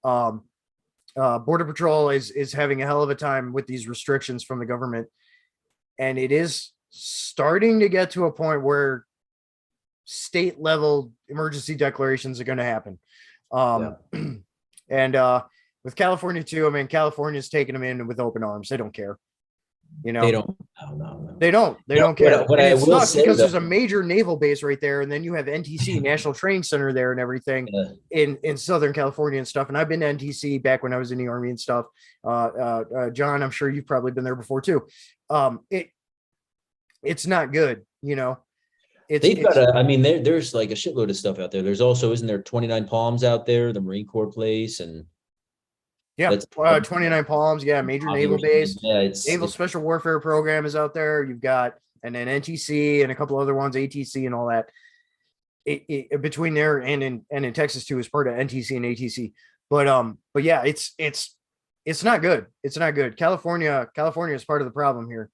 Border Patrol is having a hell of a time with these restrictions from the government, and it is starting to get to a point where state level emergency declarations are going to happen. And with California too, I mean, California's taking them in with open arms. They don't care. They don't. No. They don't care. What I will say, because there's a major naval base right there, and then you have NTC National Training Center there and everything in Southern California and stuff. And I've been to NTC back when I was in the Army and stuff. John, I'm sure you've probably been there before too. It's not good. There's like a shitload of stuff out there. There's also, isn't there 29 Palms out there, the Marine Corps place, and 29 Palms, major naval base. Naval Special Warfare Program is out there. You've got, and then NTC and a couple other ones, ATC and all that. Between there and in Texas too is part of NTC and ATC. But yeah, it's not good. It's not good. California is part of the problem here.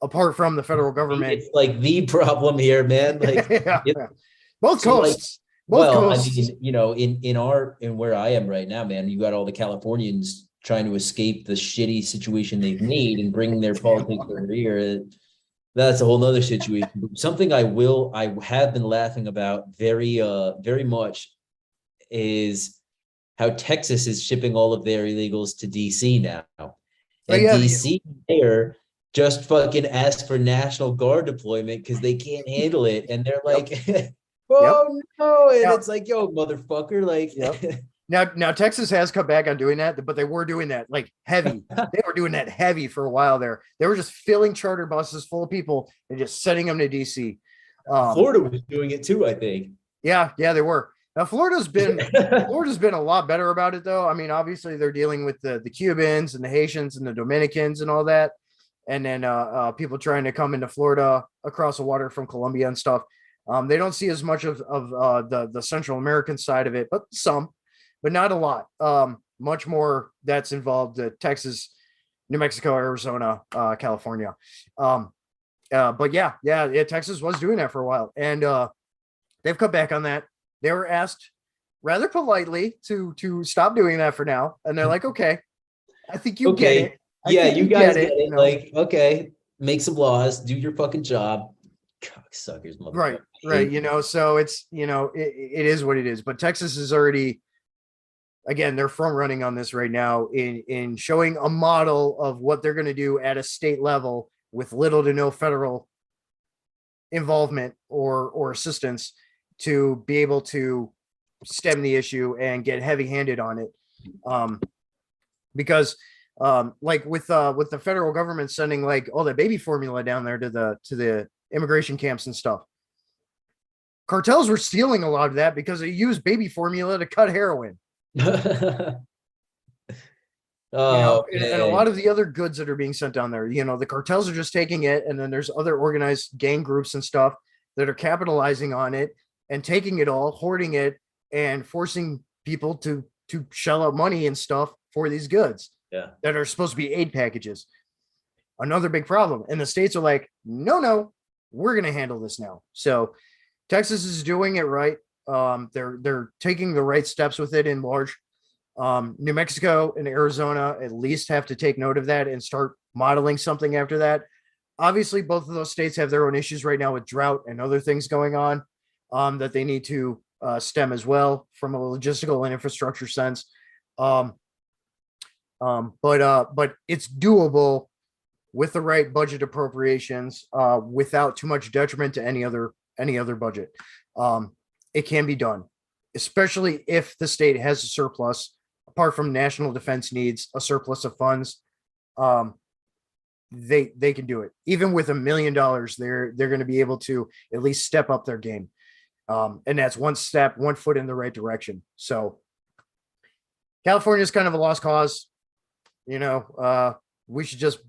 Apart from the federal government, it's like the problem here, man. Like both coasts. In where I am right now, man, you got all the Californians trying to escape the shitty situation they've made and bringing their politics over here. That's a whole nother situation. Something I have been laughing about very much is how Texas is shipping all of their illegals to DC now. And DC mayor just fucking asked for National Guard deployment because they can't handle it. And they're like, no. And it's like, yo, motherfucker. Like, Now Texas has come back on doing that, but they were doing that like heavy. They were doing that heavy for a while there. They were just filling charter buses full of people and just sending them to DC. Florida was doing it too, I think. Yeah, they were. Now Florida's been a lot better about it though. I mean, obviously they're dealing with the Cubans and the Haitians and the Dominicans and all that. And then people trying to come into Florida across the water from Colombia and stuff. They don't see as much of the Central American side of it, but some, but not a lot. Much more that's involved Texas, New Mexico, Arizona, California. But Texas was doing that for a while, and they've cut back on that. They were asked rather politely to stop doing that for now, and they're like, "Okay, I think you get it." You guys get it. Like, okay, make some laws, do your fucking job. Cocksuckers, motherfucker. Right. So it's, it is what it is. But Texas is already, again, they're front running on this right now in showing a model of what they're going to do at a state level with little to no federal involvement or assistance to be able to stem the issue and get heavy handed on it. Because like with the federal government sending like all the baby formula down there to the immigration camps and stuff, cartels were stealing a lot of that because they used baby formula to cut heroin. And a lot of the other goods that are being sent down there, the cartels are just taking it, and then there's other organized gang groups and stuff that are capitalizing on it and taking it all, hoarding it, and forcing people to shell out money and stuff for these goods that are supposed to be aid packages. Another big problem. And the states are like, no, we're going to handle this now. So Texas is doing it right. They're taking the right steps with it in large. New Mexico and Arizona at least have to take note of that and start modeling something after that. Obviously, both of those states have their own issues right now with drought and other things going on that they need to stem as well from a logistical and infrastructure sense. But it's doable with the right budget appropriations without too much detriment to any other budget. it can be done, especially if the state has a surplus, apart from national defense needs, a surplus of funds. Um, they can do it. Even with $1 million, they're going to be able to at least step up their game. And that's one step, one foot in the right direction. So California is kind of a lost cause. You know, we should just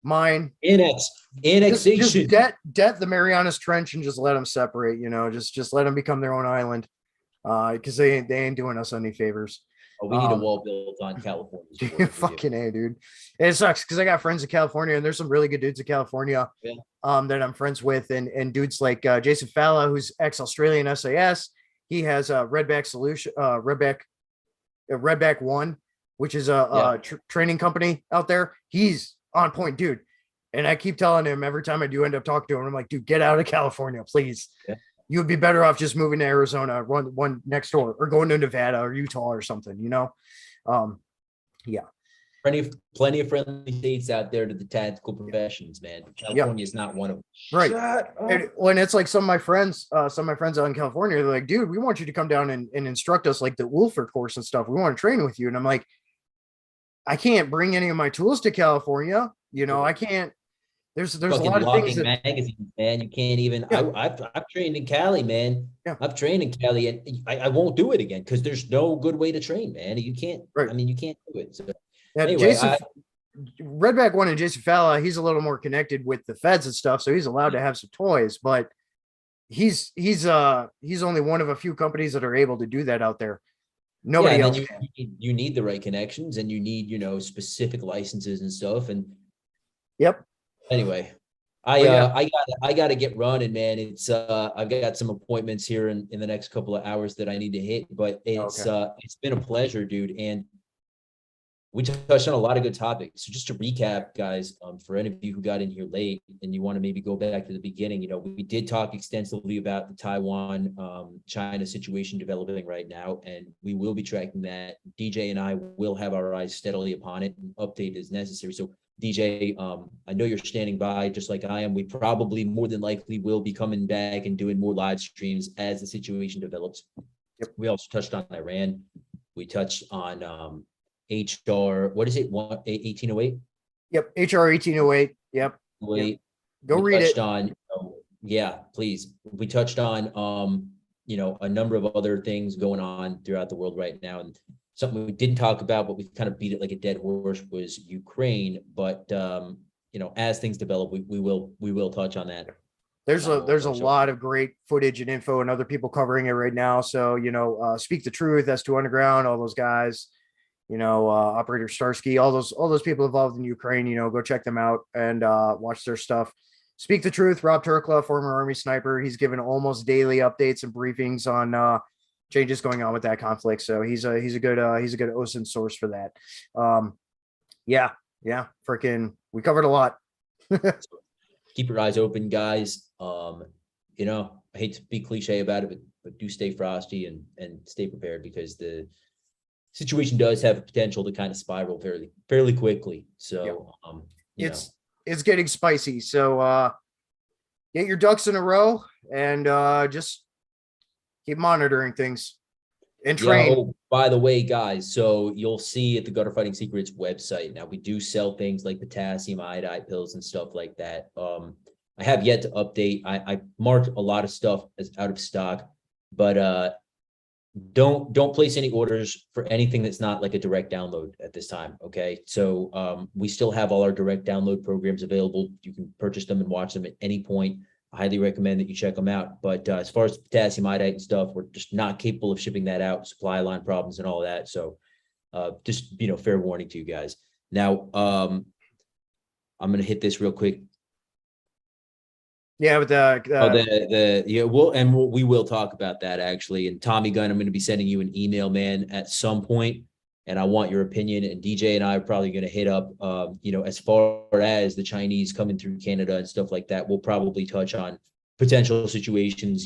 mine Annexation. debt the Marianas Trench and just let them separate. You know, just let them become their own island. Because they ain't doing us any favors. Oh, we need a wall built on California. Fucking A, dude. And it sucks because I got friends in California, and there's some really good dudes in California that I'm friends with, and dudes like Jason Falla, who's ex-Australian SAS. He has a Redback Solution, Redback One, which is a training company out there. He's on point, dude. And I keep telling him every time I do end up talking to him, I'm like, dude, get out of California, please. Yeah. You would be better off just moving to Arizona, run one next door, or going to Nevada or Utah or something, you know? Yeah. Plenty of friendly states out there to the tactical professions, man. California is not one of them. Right. When it's like some of my friends out in California, they're like, dude, we want you to come down and instruct us like the Wolford course and stuff. We want to train with you. And I'm like, I can't bring any of my tools to California. You know, I can't. There's a lot of things that, magazines, man. You can't even. Yeah. I've trained in Cali, man. Yeah. I've trained in Cali, and I won't do it again because there's no good way to train, man. You can't. Right. I mean, you can't do it. So anyway, Redback One and Jason Falla, he's a little more connected with the feds and stuff, so he's allowed to have some toys. But he's only one of a few companies that are able to do that out there. Nobody else. You need the right connections, and you need specific licenses and stuff. And yep. Anyway, I gotta get running, man. It's I've got some appointments here in the next couple of hours that I need to hit, but it's been a pleasure, dude. And we touched on a lot of good topics. So just to recap, guys, for any of you who got in here late and you want to maybe go back to the beginning, we did talk extensively about the Taiwan China situation developing right now, and we will be tracking that. DJ and I will have our eyes steadily upon it and update as necessary. So DJ, I know you're standing by just like I am. We probably more than likely will be coming back and doing more live streams as the situation develops. Yep. We also touched on Iran. We touched on HR, what is it? 1808? Yep. HR 1808. Yep. Wait. Go read it. Yeah, please. We touched on a number of other things going on throughout the world right now. And something we didn't talk about, but we kind of beat it like a dead horse, was Ukraine. But as things develop, we will touch on that. There's a lot of great footage and info and other people covering it right now. So Speak the Truth, S2 Underground, all those guys, Operator Starsky, all those people involved in Ukraine. Go check them out and watch their stuff. Speak the Truth, Rob Turkla, former Army sniper. He's given almost daily updates and briefings on changes going on with that conflict. So he's a good OSINT source for that. Freaking, we covered a lot. Keep your eyes open, guys. I hate to be cliche about it, but do stay frosty and stay prepared, because the situation does have a potential to kind of spiral fairly quickly. So it's getting spicy. So get your ducks in a row and just keep monitoring things and train. Oh, by the way, guys, so you'll see at the Gutter Fighting Secrets website now, we do sell things like potassium iodide pills and stuff like that. I have yet to update. I marked a lot of stuff as out of stock, but don't place any orders for anything that's not like a direct download at this time. Okay. So we still have all our direct download programs available. You can purchase them and watch them at any point. I highly recommend that you check them out. But as far as potassium iodide and stuff, we're just not capable of shipping that out, supply line problems and all that. So just, fair warning to you guys. Now, I'm going to hit this real quick. Yeah, with we will talk about that actually. And Tommy Gunn, I'm going to be sending you an email, man, at some point, and I want your opinion. And DJ and I are probably going to hit up, as far as the Chinese coming through Canada and stuff like that. We'll probably touch on potential situations,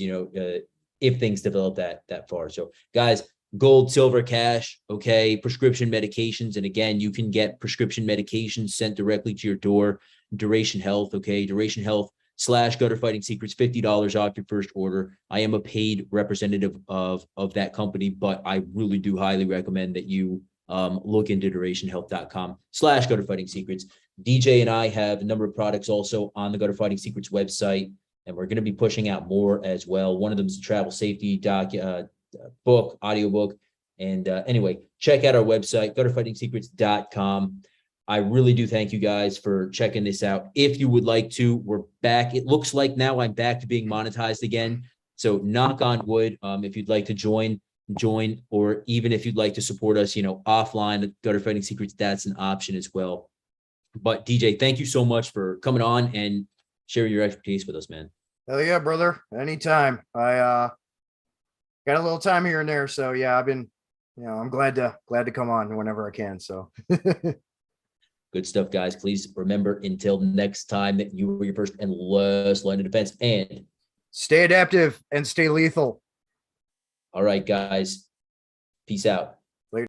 if things develop that far. So, guys, gold, silver, cash, okay, prescription medications, and again, you can get prescription medications sent directly to your door. Duration Health, okay, Duration Health Gutter Fighting Secrets, $50 off your first order. I am a paid representative of that company, but I really do highly recommend that you look into durationhealth.com/Gutter Fighting Secrets. DJ and I have a number of products also on the Gutter Fighting Secrets website, and we're going to be pushing out more as well. One of them is a travel safety book, audiobook. And anyway, check out our website, gutterfightingsecrets.com. I really do thank you guys for checking this out. If you would like to, we're back. It looks like now I'm back to being monetized again. So knock on wood. If you'd like to join, or even if you'd like to support us, offline at Gutter Fighting Secrets, that's an option as well. But DJ, thank you so much for coming on and sharing your expertise with us, man. Hell yeah, brother. Anytime. I got a little time here and there. So yeah, I've been, I'm glad to come on whenever I can. So good stuff, guys. Please remember, until next time, that you were your first and last line of defense, and stay adaptive and stay lethal. All right, guys. Peace out.